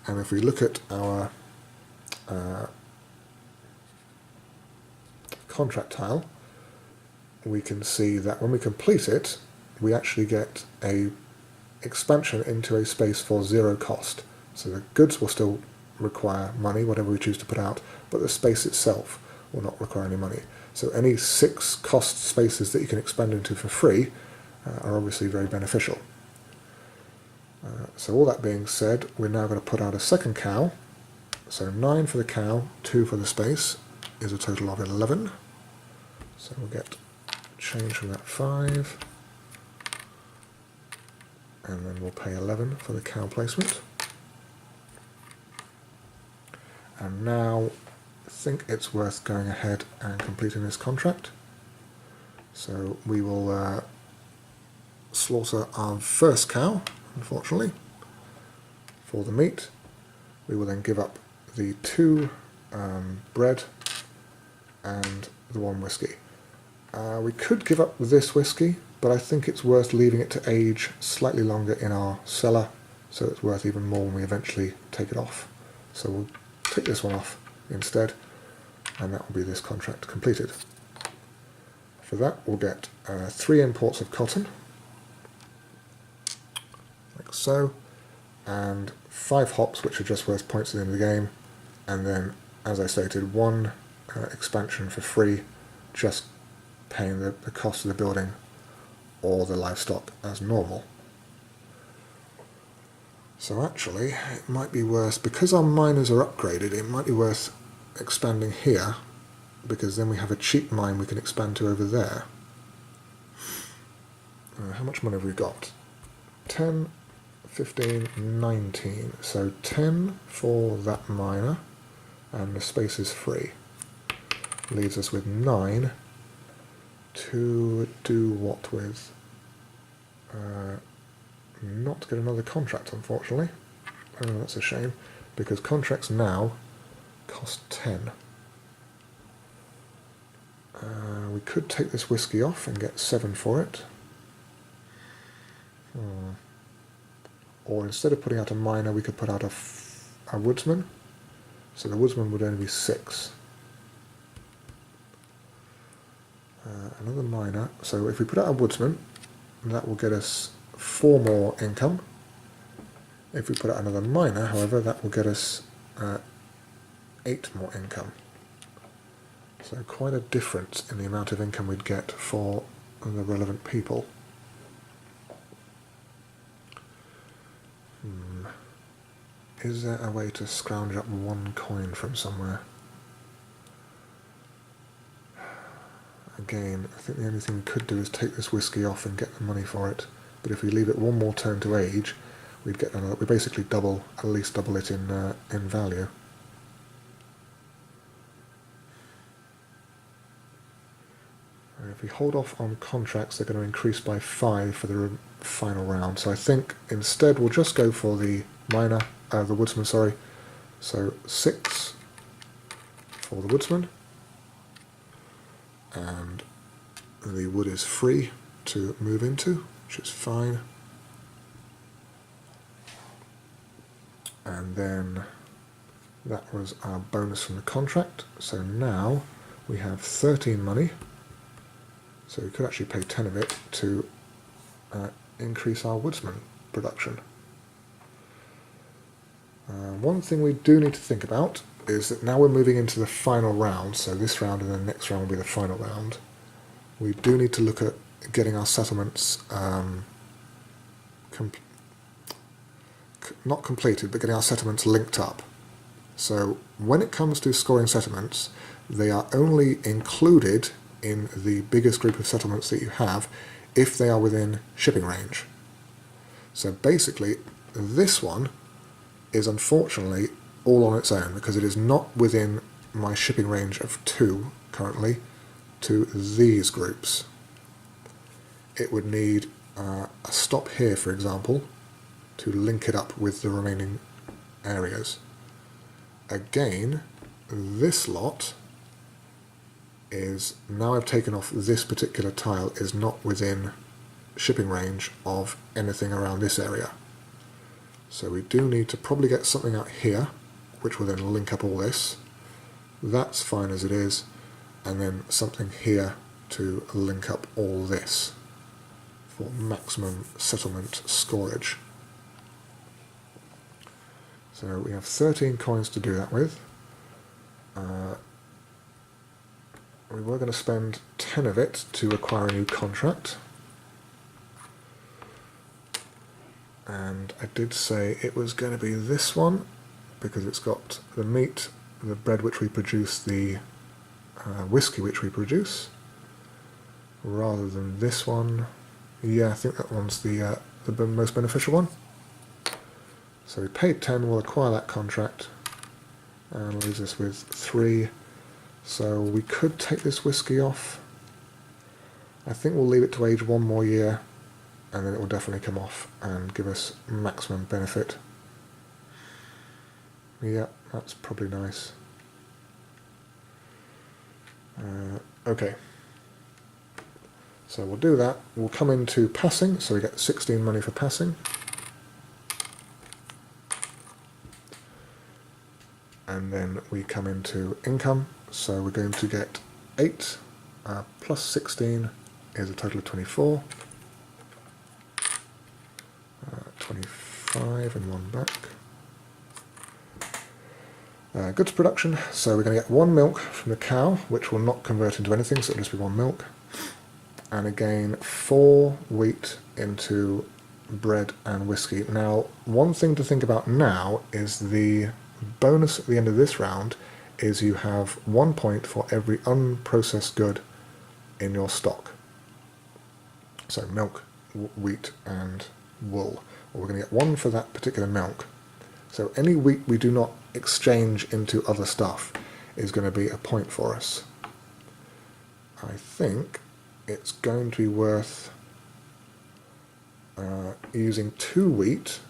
And if we look at our contract tile, we can see that when we complete it, we actually get a expansion into a space for 0 cost. So the goods will still require money, whatever we choose to put out, but the space itself will not require any money. So any 6 cost spaces that you can expand into for free are obviously very beneficial. So all that being said, we're now going to put out a second cow. So 9 for the cow, 2 for the space, is a total of 11. So we'll get change from that 5, and then we'll pay 11 for the cow placement. And now I think it's worth going ahead and completing this contract. So we will slaughter our first cow, unfortunately, for the meat. We will then give up the 2 bread and the 1 whiskey. We could give up this whiskey, but I think it's worth leaving it to age slightly longer in our cellar, so it's worth even more when we eventually take it off. So we'll take this one off instead, and that will be this contract completed. For that, we'll get 3 imports of cotton, like so, and 5 hops, which are just worth points at the end of the game, and then, as I stated, 1 expansion for free, just paying the cost of the building or the livestock as normal. So actually, it might be worth, because our miners are upgraded, it might be worth expanding here, because then we have a cheap mine we can expand to over there. How much money have we got? 10, 15, 19. So 10 for that miner, and the space is free. Leaves us with 9 to do what with? Not get another contract, unfortunately. Oh, that's a shame, because contracts now cost 10. We could take this whiskey off and get 7 for it. Or instead of putting out a miner, we could put out a woodsman. So the woodsman would only be 6. Another miner. So if we put out a woodsman, that will get us 4 more income. If we put out another miner, however, that will get us 8 more income. So quite a difference in the amount of income we'd get for the relevant people. Is there a way to scrounge up 1 coin from somewhere? Again, I think the only thing we could do is take this whiskey off and get the money for it. But if we leave it 1 more turn to age, we'd get another. We basically at least double it in value. And if we hold off on contracts, they're going to increase by 5 for the final round. So I think instead we'll just go for the miner, the woodsman. Sorry. So 6 for the woodsman. And the wood is free to move into, which is fine. And then that was our bonus from the contract. So now we have 13 money. So we could actually pay 10 of it to increase our woodsman production. One thing we do need to think about is that now we're moving into the final round, so this round and the next round will be the final round. We do need to look at getting our settlements not completed, but getting our settlements linked up. So when it comes to scoring settlements, they are only included in the biggest group of settlements that you have if they are within shipping range. So basically, this one is unfortunately all on its own because it is not within my shipping range of 2 currently to these groups. It would need a stop here, for example, to link it up with the remaining areas. Again, this lot is, now I've taken off this particular tile, is not within shipping range of anything around this area. So we do need to probably get something out here, which will then link up all this. That's fine as it is. And then something here to link up all this for maximum settlement storage. So we have 13 coins to do that with. We were going to spend 10 of it to acquire a new contract. And I did say it was going to be this one because it's got the meat, the bread which we produce, the whiskey which we produce, rather than this one. Yeah, I think that one's the most beneficial one. So we paid 10, we'll acquire that contract, and leaves us with 3. So we could take this whiskey off. I think we'll leave it to age 1 more year, and then it will definitely come off and give us maximum benefit. Yeah, that's probably nice. Okay. So we'll do that. We'll come into passing, so we get 16 money for passing. And then we come into income, so we're going to get 8 plus 16 is a total of 24. 25 and 1 back. Goods production, so we're going to get 1 milk from the cow, which will not convert into anything, so it'll just be 1 milk. And again, 4 wheat into bread and whiskey. Now, one thing to think about now is the bonus at the end of this round is you have 1 point for every unprocessed good in your stock. So milk, wheat and wool. Well, we're going to get 1 for that particular milk. So any wheat we do not exchange into other stuff is going to be a point for us. I think it's going to be worth using 2 wheat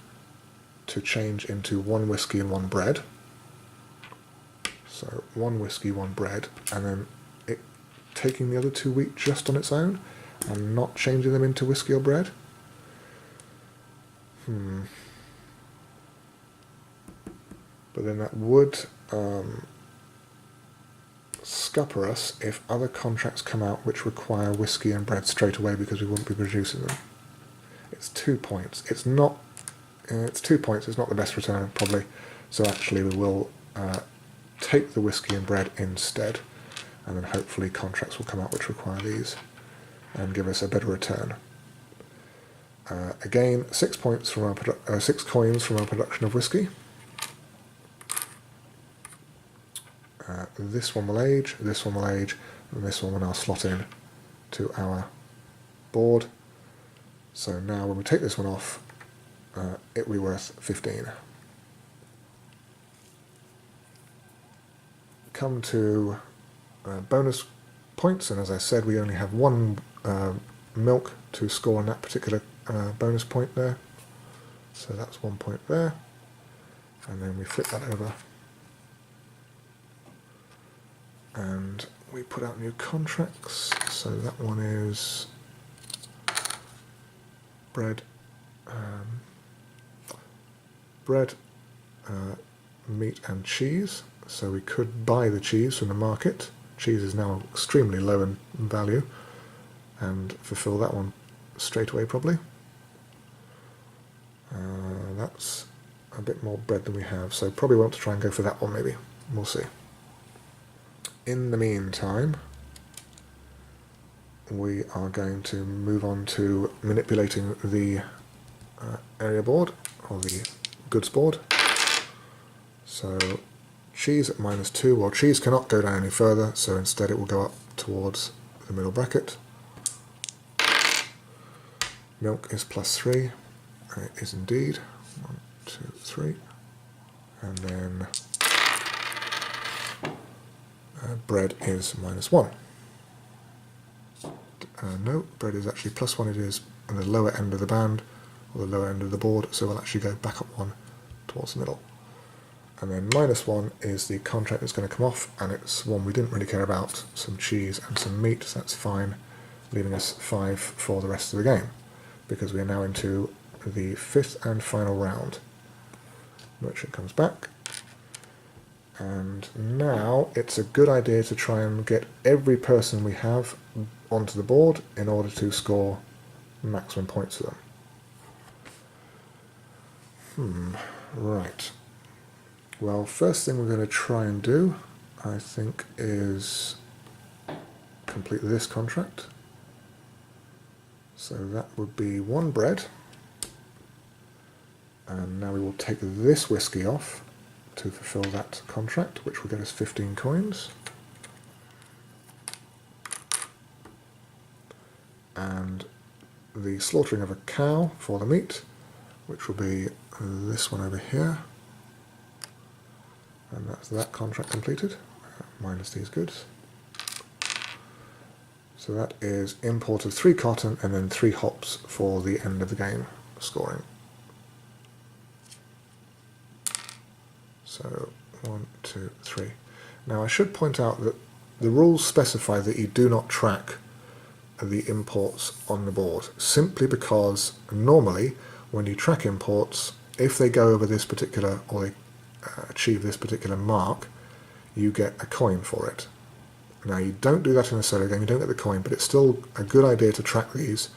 to change into 1 whiskey and 1 bread. So 1 whiskey, 1 bread, and then taking the other 2 wheat just on its own and not changing them into whiskey or bread. But then that would scupper us if other contracts come out which require whiskey and bread straight away because we wouldn't be producing them. It's 2 points. It's 2 points. It's not the best return probably. So actually we will take the whiskey and bread instead, and then hopefully contracts will come out which require these and give us a better return. Again, 6 points from our 6 coins from our production of whiskey. This one will age, this one will age, and this one will now slot in to our board. So now when we take this one off, it will be worth 15. Come to bonus points, and as I said, we only have 1 milk to score on that particular bonus point there. So that's 1 point there, and then we flip that over. And we put out new contracts, so that one is bread, meat and cheese. So we could buy the cheese from the market. Cheese is now extremely low in value, and fulfill that one straight away probably. That's a bit more bread than we have, so probably want to try and go for that one maybe. We'll see. In the meantime, we are going to move on to manipulating the area board, or the goods board. So cheese at -2, well, cheese cannot go down any further, so instead it will go up towards the middle bracket. Milk is +3, and it is indeed. 1, 2, 3. And then bread is -1. No, bread is actually +1, it is on the lower end of the band, or the lower end of the board, so we'll actually go back up 1 towards the middle. And then -1 is the contract that's going to come off, and it's one we didn't really care about, some cheese and some meat, so that's fine, leaving us 5 for the rest of the game, because we are now into the 5th and final round. Merchant comes back, and now it's a good idea to try and get every person we have onto the board in order to score maximum points for them. Right. Well, first thing we're going to try and do, I think, is complete this contract. So that would be 1 bread. And now we will take this whiskey off to fulfill that contract, which will get us 15 coins. And the slaughtering of a cow for the meat, which will be this one over here. And that's that contract completed, minus these goods. So that is import of 3 cotton and then 3 hops for the end of the game scoring. So 1, 2, 3. Now I should point out that the rules specify that you do not track the imports on the board, simply because normally when you track imports, if they go over this particular, or they achieve this particular mark, you get a coin for it. Now you don't do that in a solo game, you don't get the coin, but it's still a good idea to track these,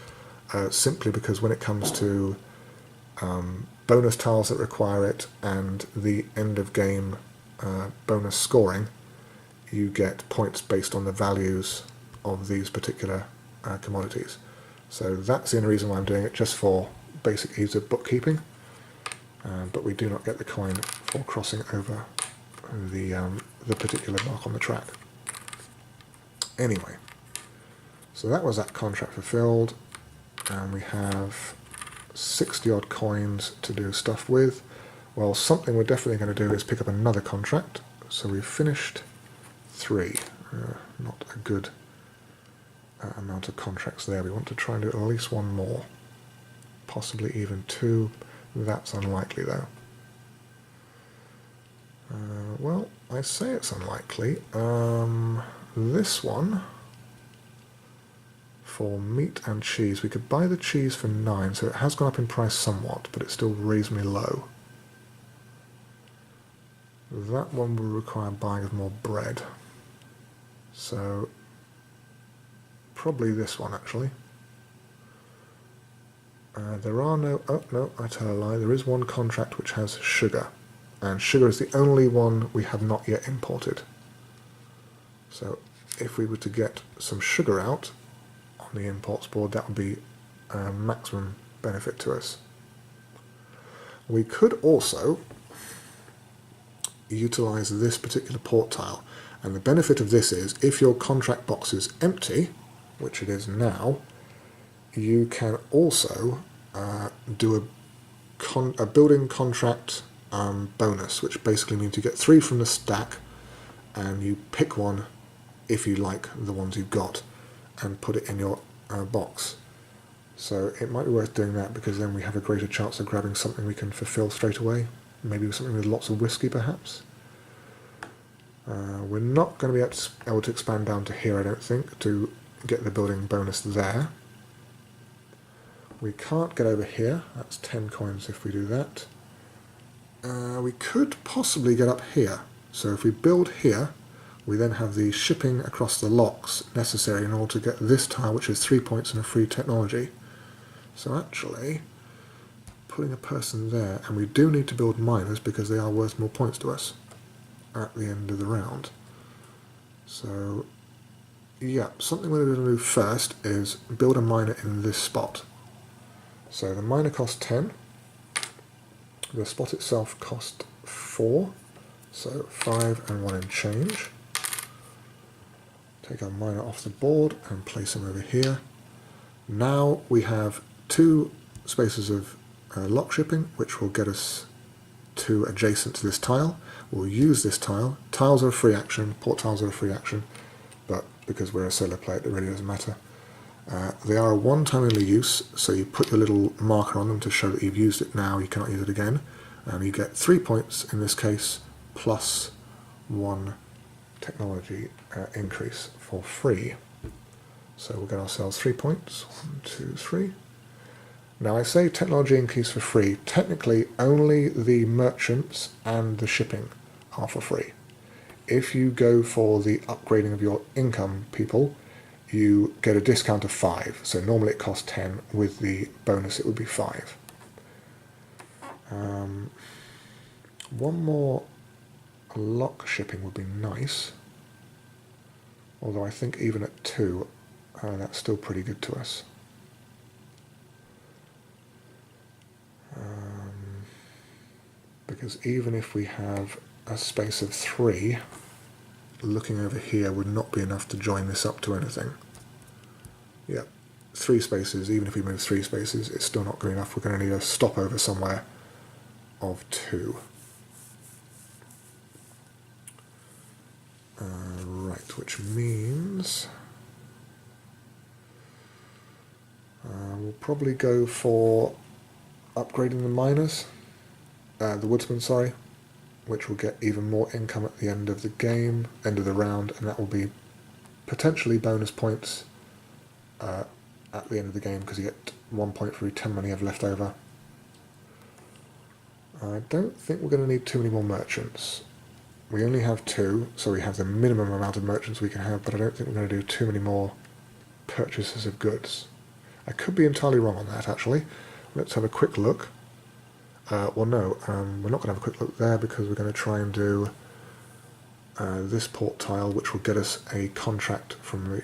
simply because when it comes to bonus tiles that require it and the end of game bonus scoring, you get points based on the values of these particular commodities. So that's the only reason why I'm doing it, just for basic ease of bookkeeping. But we do not get the coin for crossing over the particular mark on the track. Anyway, so that was that contract fulfilled, and we have 60 odd coins to do stuff with. Well, something we're definitely going to do is pick up another contract. So we've finished 3. Not a good amount of contracts there. We want to try and do at least 1 more, possibly even 2. That's unlikely though. Well, I say it's unlikely. This one, for meat and cheese, we could buy the cheese for 9, so it has gone up in price somewhat, but it's still reasonably low. That one will require buying of more bread. So, probably this one actually. There are no, oh no, I tell a lie, there is one contract which has sugar, and sugar is the only one we have not yet imported. So if we were to get some sugar out on the imports board, that would be a maximum benefit to us. We could also utilize this particular port tile, and the benefit of this is if your contract box is empty, which it is now, you can also do a building contract bonus, which basically means you get 3 from the stack, and you pick one if you like the ones you've got, and put it in your box. So it might be worth doing that, because then we have a greater chance of grabbing something we can fulfill straight away. Maybe something with lots of whiskey, perhaps. We're not going to be able to expand down to here, I don't think, to get the building bonus there. We can't get over here. That's 10 coins if we do that. We could possibly get up here. So if we build here, we then have the shipping across the locks necessary in order to get this tile, which is 3 points and a free technology. So actually, putting a person there, and we do need to build miners because they are worth more points to us at the end of the round. So yeah, something we're going to do first is build a miner in this spot. So the miner costs 10, The spot itself cost 4, so 5 and 1 in change. Take our miner off the board and place him over here. Now we have 2 spaces of lock shipping, which will get us to adjacent to this tile. We'll use this tile. Tiles are a free action, port tiles are a free action, but because we're a solo player, it really doesn't matter. They are a one-time only use, so you put your little marker on them to show that you've used it now, you cannot use it again. And you get 3 points in this case, plus 1 technology increase for free. So we'll get ourselves 3 points. 1, 2, 3. Now I say technology increase for free. Technically only the merchants and the shipping are for free. If you go for the upgrading of your income people, you get a discount of 5. So normally it costs 10. With the bonus it would be 5. One more lock shipping would be nice. Although I think even at 2, that's still pretty good to us. Because even if we have a space of 3, looking over here would not be enough to join this up to anything. Yeah, 3 spaces, even if we move 3 spaces, it's still not good enough. We're going to need a stopover somewhere of 2. Right, which means we'll probably go for upgrading the miners, the woodsmen, sorry, which will get even more income at the end of the game, end of the round, and that will be potentially bonus points at the end of the game because you get 1 point for every 10 money you have left over. I don't think we're going to need too many more merchants. We only have 2, so we have the minimum amount of merchants we can have, but I don't think we're going to do too many more purchases of goods. I could be entirely wrong on that, actually. Let's have a quick look. Well, no, we're not going to have a quick look there because we're going to try and do this port tile, which will get us a contract from the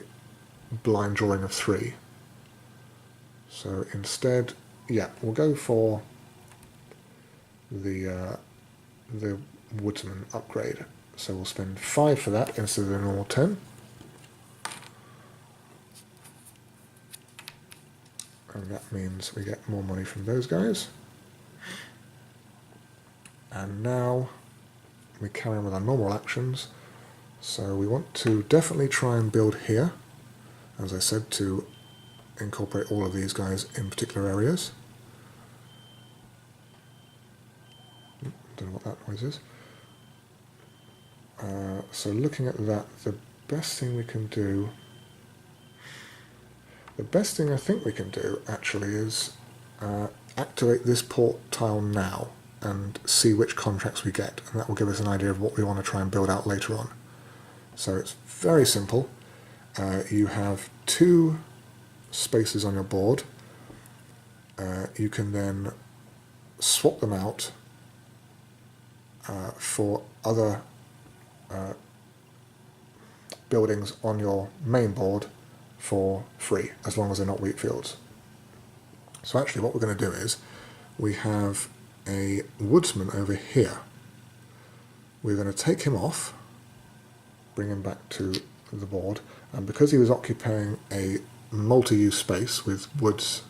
blind drawing of 3. So instead, yeah, we'll go for the woodsman upgrade. So we'll spend 5 for that instead of the normal 10. And that means we get more money from those guys. And now we carry on with our normal actions. So we want to definitely try and build here, as I said, to incorporate all of these guys in particular areas. Don't know what that noise is. So looking at that, the best thing I think we can do actually is activate this port tile now and see which contracts we get, and that will give us an idea of what we want to try and build out later on. So it's very simple. You have 2 spaces on your board. You can then swap them out for other buildings on your main board for free, as long as they're not wheat fields. So actually what we're going to do is, we have a woodsman over here. We're going to take him off, bring him back to the board, and because he was occupying a multi-use space with woods,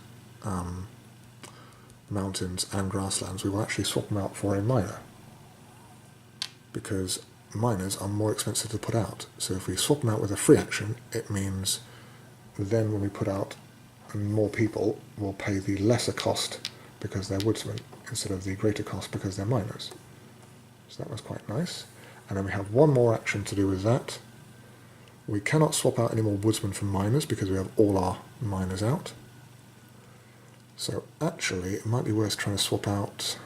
mountains and grasslands, we will actually swap him out for a miner, because miners are more expensive to put out. So if we swap them out with a free action, it means then when we put out more people, we'll pay the lesser cost because they're woodsmen instead of the greater cost because they're miners. So that was quite nice. And then we have one more action to do with that. We cannot swap out any more woodsmen for miners because we have all our miners out. So actually it might be worth trying to swap out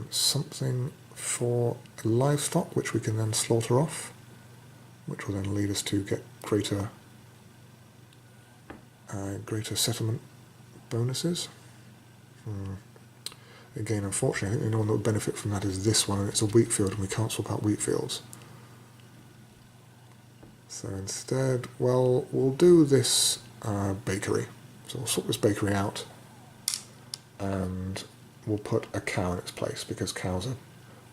something for livestock, which we can then slaughter off, which will then lead us to get greater settlement bonuses. Again, unfortunately, I think the only one that would benefit from that is this one, and it's a wheat field, and we can't swap out wheat fields. So instead, well, we'll do this bakery. So we'll swap this bakery out, and we'll put a cow in its place because cows are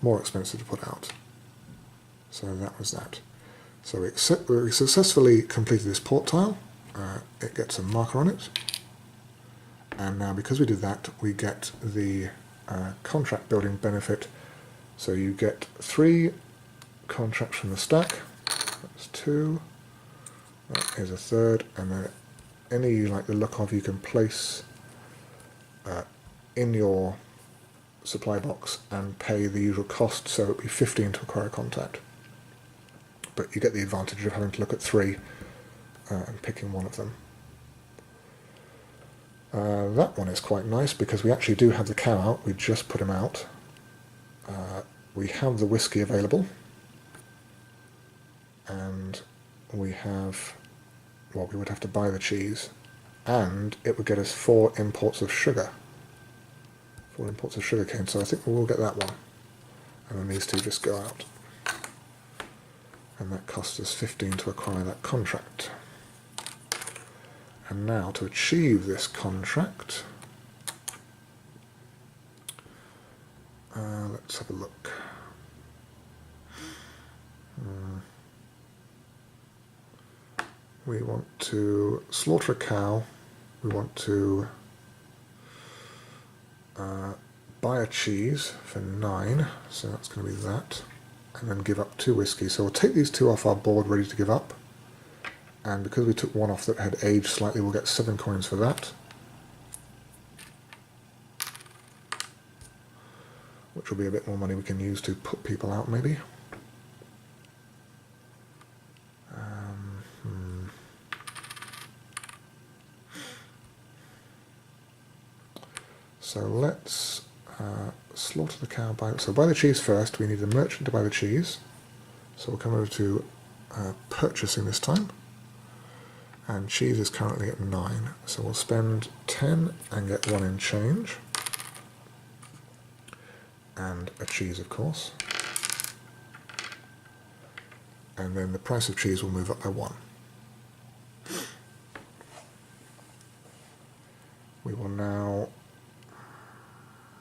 more expensive to put out. So that was that. So we successfully completed this port tile. It gets a marker on it. And now because we did that, we get the contract building benefit. So you get 3 contracts from the stack. That's 2. That is a 3rd. And then any you like the look of, you can place in your supply box and pay the usual cost. So it would be 15 to acquire a contact. But you get the advantage of having to look at 3 and picking one of them. That one is quite nice because we actually do have the cow out. We just put him out. We have the whiskey available. And we have, well, we would have to buy the cheese. And it would get us 4 imports of sugar. 4 imports of sugar cane. So I think we will get that one. And then these 2 just go out. And that costs us 15 to acquire that contract. And now to achieve this contract, let's have a look. We want to slaughter a cow, we want to buy a cheese for 9, so that's going to be that, and then give up 2 whiskey. So we'll take these 2 off our board ready to give up. And because we took 1 off that had aged slightly, we'll get 7 coins for that. Which will be a bit more money we can use to put people out, maybe. So let's slaughter the cow. So buy the cheese first. We need the merchant to buy the cheese. So we'll come over to purchasing this time. And cheese is currently at 9, so we'll spend 10 and get 1 in change. And a cheese, of course. And then the price of cheese will move up by 1. We will now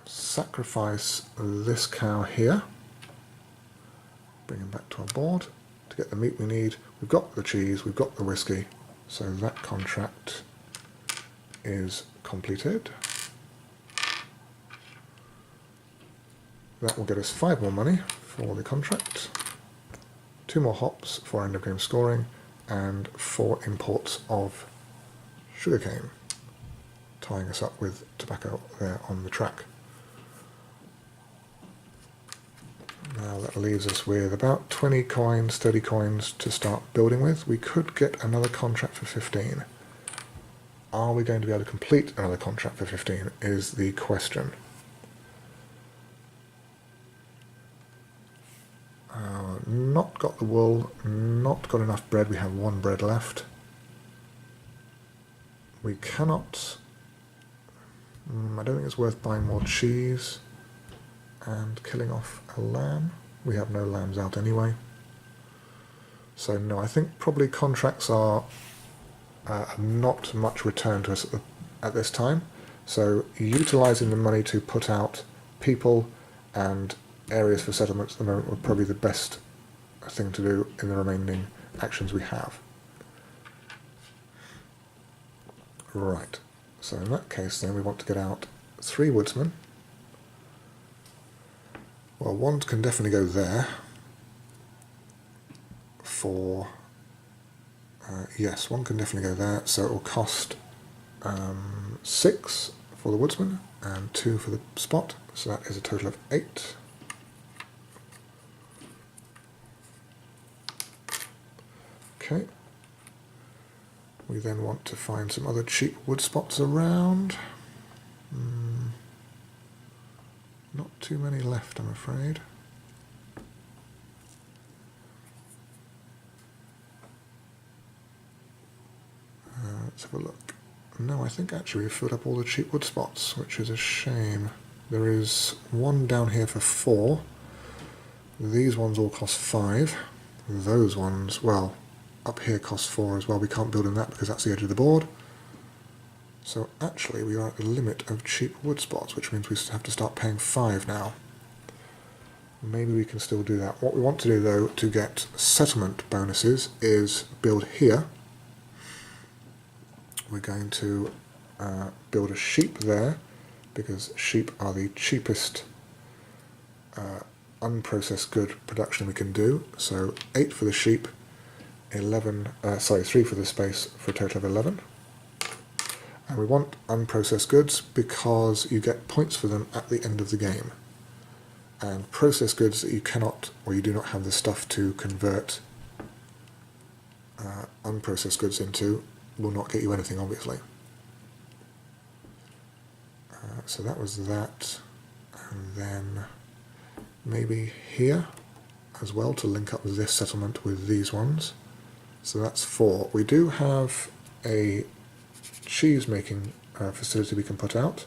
sacrifice this cow here. Bring him back to our board to get the meat we need. We've got the cheese, we've got the whiskey. So that contract is completed. That will get us 5 more money for the contract, 2 more hops for end of game scoring, and 4 imports of sugarcane, tying us up with tobacco there on the track. Now that leaves us with about 20 coins, 30 coins to start building with. We could get another contract for 15. Are we going to be able to complete another contract for 15 is the question. Not got the wool, not got enough bread. We have 1 bread left. We cannot... I don't think it's worth buying more cheese and killing off a lamb. We have no lambs out anyway. So no, I think probably contracts are not much return to us at this time. So utilising the money to put out people and areas for settlements at the moment would probably be the best thing to do in the remaining actions we have. Right, so in that case then we want to get out 3 woodsmen. Well, 1 can definitely go there for, yes, 1 can definitely go there, so it will cost 6 for the woodsman and 2 for the spot, so that is a total of 8. Okay. We then want to find some other cheap wood spots around. Not too many left, I'm afraid. Let's have a look. No, I think actually we've filled up all the cheap wood spots, which is a shame. There is 1 down here for 4. These ones all cost 5. Those ones, well, up here cost 4 as well. We can't build in that because that's the edge of the board. So actually we are at the limit of cheap wood spots, which means we have to start paying 5 now. Maybe we can still do that. What we want to do though to get settlement bonuses is build here. We're going to build a sheep there, because sheep are the cheapest unprocessed good production we can do. So 8 for the sheep, 3 for the space, for a total of 11. And we want unprocessed goods because you get points for them at the end of the game. And processed goods that you cannot, or you do not have the stuff to convert unprocessed goods into, will not get you anything, obviously. So that was that. And then maybe here as well to link up this settlement with these ones. So that's 4. We do have a cheese making facility we can put out,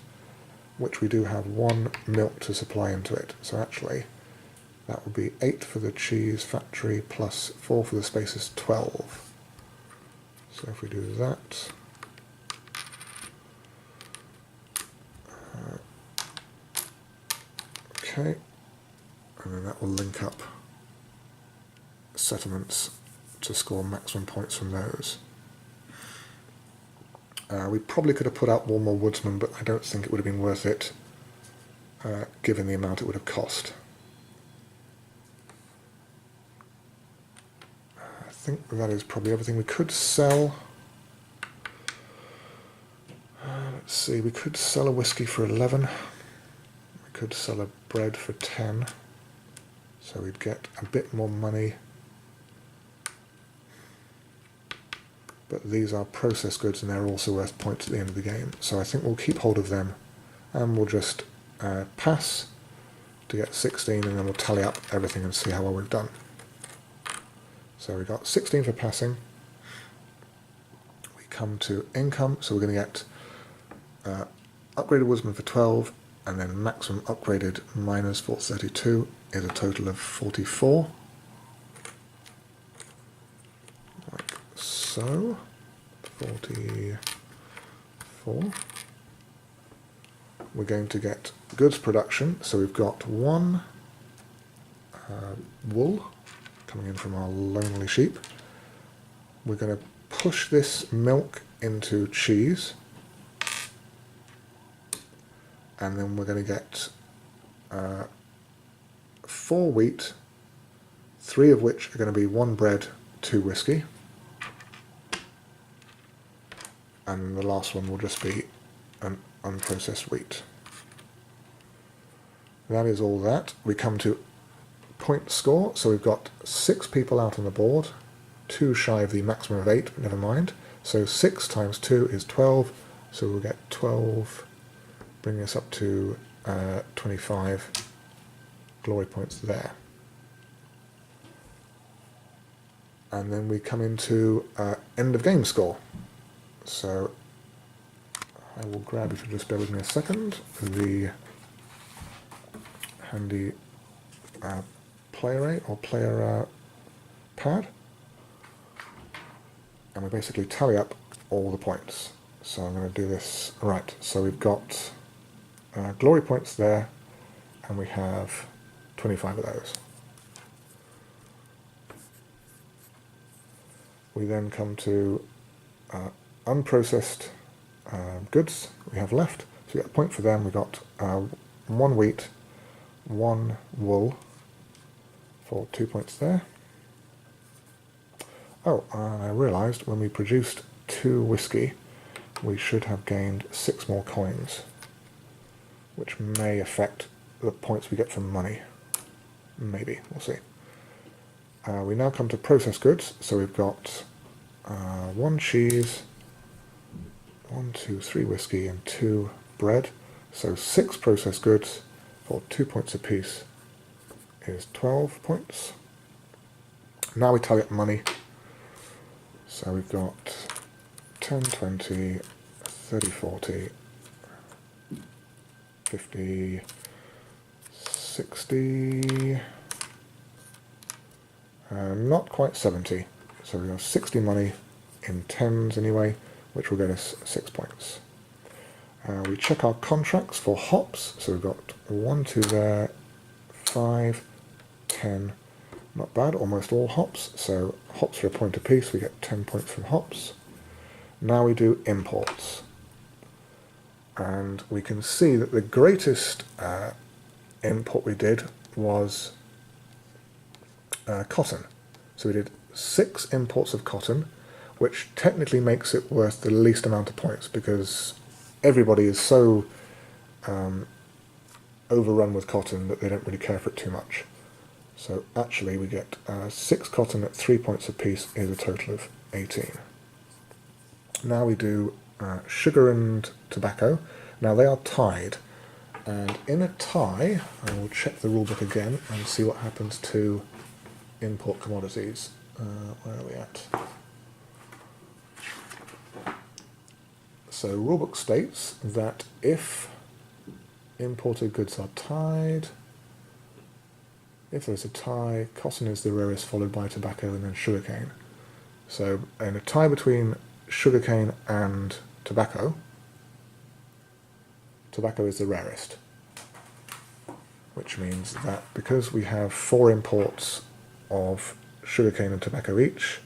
which we do have 1 milk to supply into it. So actually that would be 8 for the cheese factory plus 4 for the space is 12. So if we do that, okay, and then that will link up settlements to score maximum points from those. We probably could have put out 1 more woodsman, but I don't think it would have been worth it, given the amount it would have cost. I think that is probably everything. We could sell, let's see, we could sell a whiskey for 11. We could sell a bread for 10, so we'd get a bit more money. But these are processed goods and they're also worth points at the end of the game. So I think we'll keep hold of them and we'll just pass to get 16, and then we'll tally up everything and see how well we've done. So we got 16 for passing. We come to income, so we're going to get upgraded woodsman for 12, and then maximum upgraded miners for 32 is a total of 44. Like so, 44. We're going to get goods production, so we've got 1 wool coming in from our lonely sheep. We're going to push this milk into cheese, and then we're going to get 4 wheat, 3 of which are going to be 1 bread, 2 whiskey, and the last one will just be an unprocessed wheat. That is all that. We come to point score, so we've got 6 people out on the board, 2 shy of the maximum of 8, but never mind. So 6 times 2 is 12, so we'll get 12, bringing us up to 25 glory points there. And then we come into end of game score. So I will grab, if you just bear with me a second, the handy player or player pad, and we basically tally up all the points. So I'm going to do this right. So we've got glory points there, and we have 25 of those. We then come to unprocessed goods we have left. So we get a point for them. We got 1 wheat, 1 wool for 2 points there. Oh, I realised when we produced 2 whiskey, we should have gained 6 more coins, which may affect the points we get from money. Maybe, we'll see. We now come to processed goods, so we've got 1 cheese, 1, 2, 3 whiskey, and 2 bread. So 6 processed goods for 2 points apiece is 12 points. Now we tally up money. So we've got 10, 20, 30, 40, 50, 60, not quite 70. So we've got 60 money in tens anyway, which will get us 6 points. We check our contracts for hops, so we've got 1, 2 there, 5, 10, not bad, almost all hops, so hops for a point apiece, we get 10 points from hops. Now we do imports, and we can see that the greatest import we did was cotton. So we did 6 imports of cotton, which technically makes it worth the least amount of points because everybody is so overrun with cotton that they don't really care for it too much. So actually we get 6 cotton at 3 points apiece is a total of 18. Now we do sugar and tobacco. Now they are tied, and in a tie, I will check the rulebook again and see what happens to import commodities. Where are we at? So rulebook states that if imported goods are tied, if there's a tie, cotton is the rarest, followed by tobacco and then sugarcane. So in a tie between sugarcane and tobacco, tobacco is the rarest, which means that because we have 4 imports of sugarcane and tobacco each,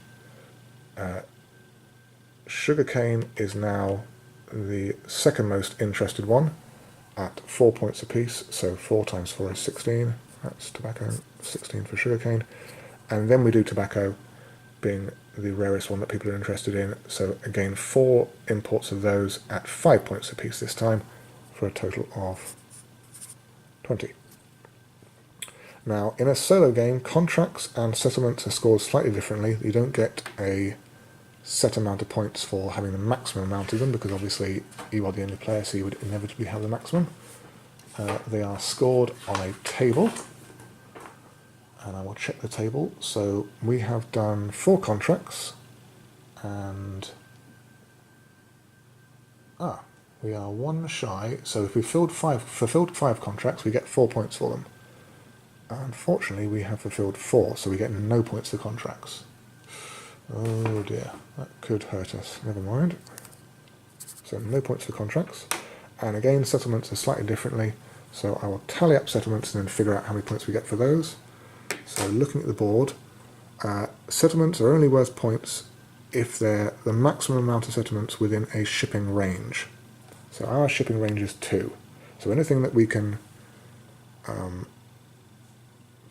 sugarcane is now the second most interested one at 4 points apiece, so 4 times 4 is 16, that's tobacco, 16 for sugarcane, and then we do tobacco being the rarest one that people are interested in, so again 4 imports of those at 5 points apiece this time, for a total of 20. Now in a solo game, contracts and settlements are scored slightly differently. You don't get a set amount of points for having the maximum amount of them, because obviously you are the only player, so you would inevitably have the maximum. They are scored on a table, and I will check the table. So we have done 4 contracts, and we are 1 shy. So if we fulfilled 5 contracts, we get 4 points for them. Unfortunately, we have fulfilled 4, so we get no points for contracts. Oh dear, that could hurt us. Never mind. So no points for contracts. And again, settlements are slightly differently. So I will tally up settlements and then figure out how many points we get for those. So looking at the board, settlements are only worth points if they're the maximum amount of settlements within a shipping range. So our shipping range is 2. So anything that we can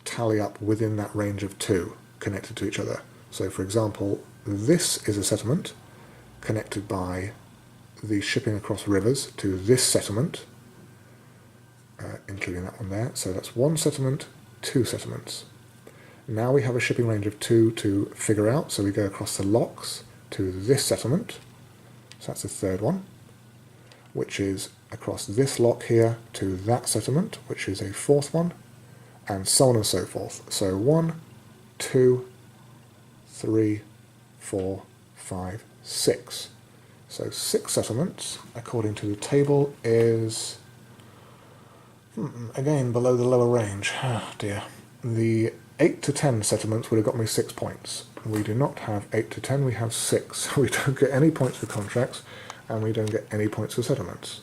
tally up within that range of 2 connected to each other. So for example, this is a settlement connected by the shipping across rivers to this settlement, including that one there. So that's 1 settlement, 2 settlements. Now we have a shipping range of 2 to figure out, so we go across the locks to this settlement, so that's the 3rd one, which is across this lock here to that settlement, which is a 4th one, and so on and so forth. So 1, 2, 3, 4, 5, 6. So 6 settlements, according to the table, is again below the lower range. Oh dear. The 8 to 10 settlements would have got me 6 points. We do not have 8 to 10, we have 6. So we don't get any points for contracts, and we don't get any points for settlements.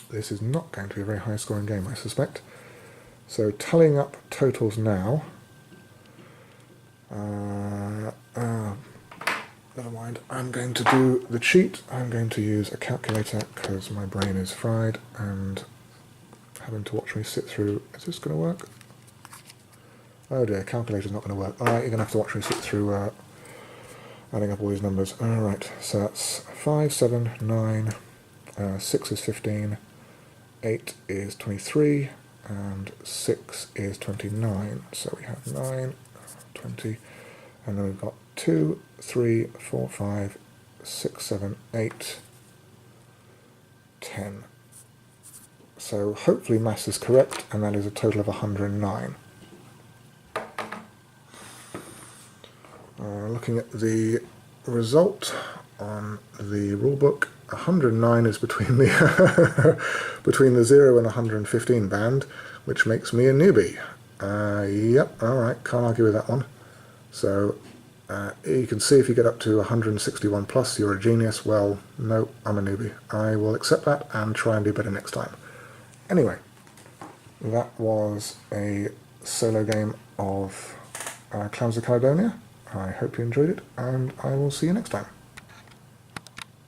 This is not going to be a very high scoring game, I suspect. So tallying up totals now. Never mind, I'm going to do the cheat. I'm going to use a calculator because my brain is fried and having to watch me sit through. Is this going to work? Oh dear, calculator's not going to work. Alright, you're going to have to watch me sit through adding up all these numbers. Alright, so that's 5, 7, 9, 6 is 15, 8 is 23, and 6 is 29. So we have 9, 20, and then we've got 2, 3, 4, 5, 6, 7, 8, 10. So hopefully maths is correct, and that is a total of 109. Looking at the result on the rulebook, 109 is between the between the 0 and 115 band, which makes me a newbie. Yep, alright, can't argue with that one. So You can see if you get up to 161 plus, you're a genius. Well, no, I'm a newbie. I will accept that and try and do better next time. Anyway, that was a solo game of Clans of Caledonia. I hope you enjoyed it, and I will see you next time.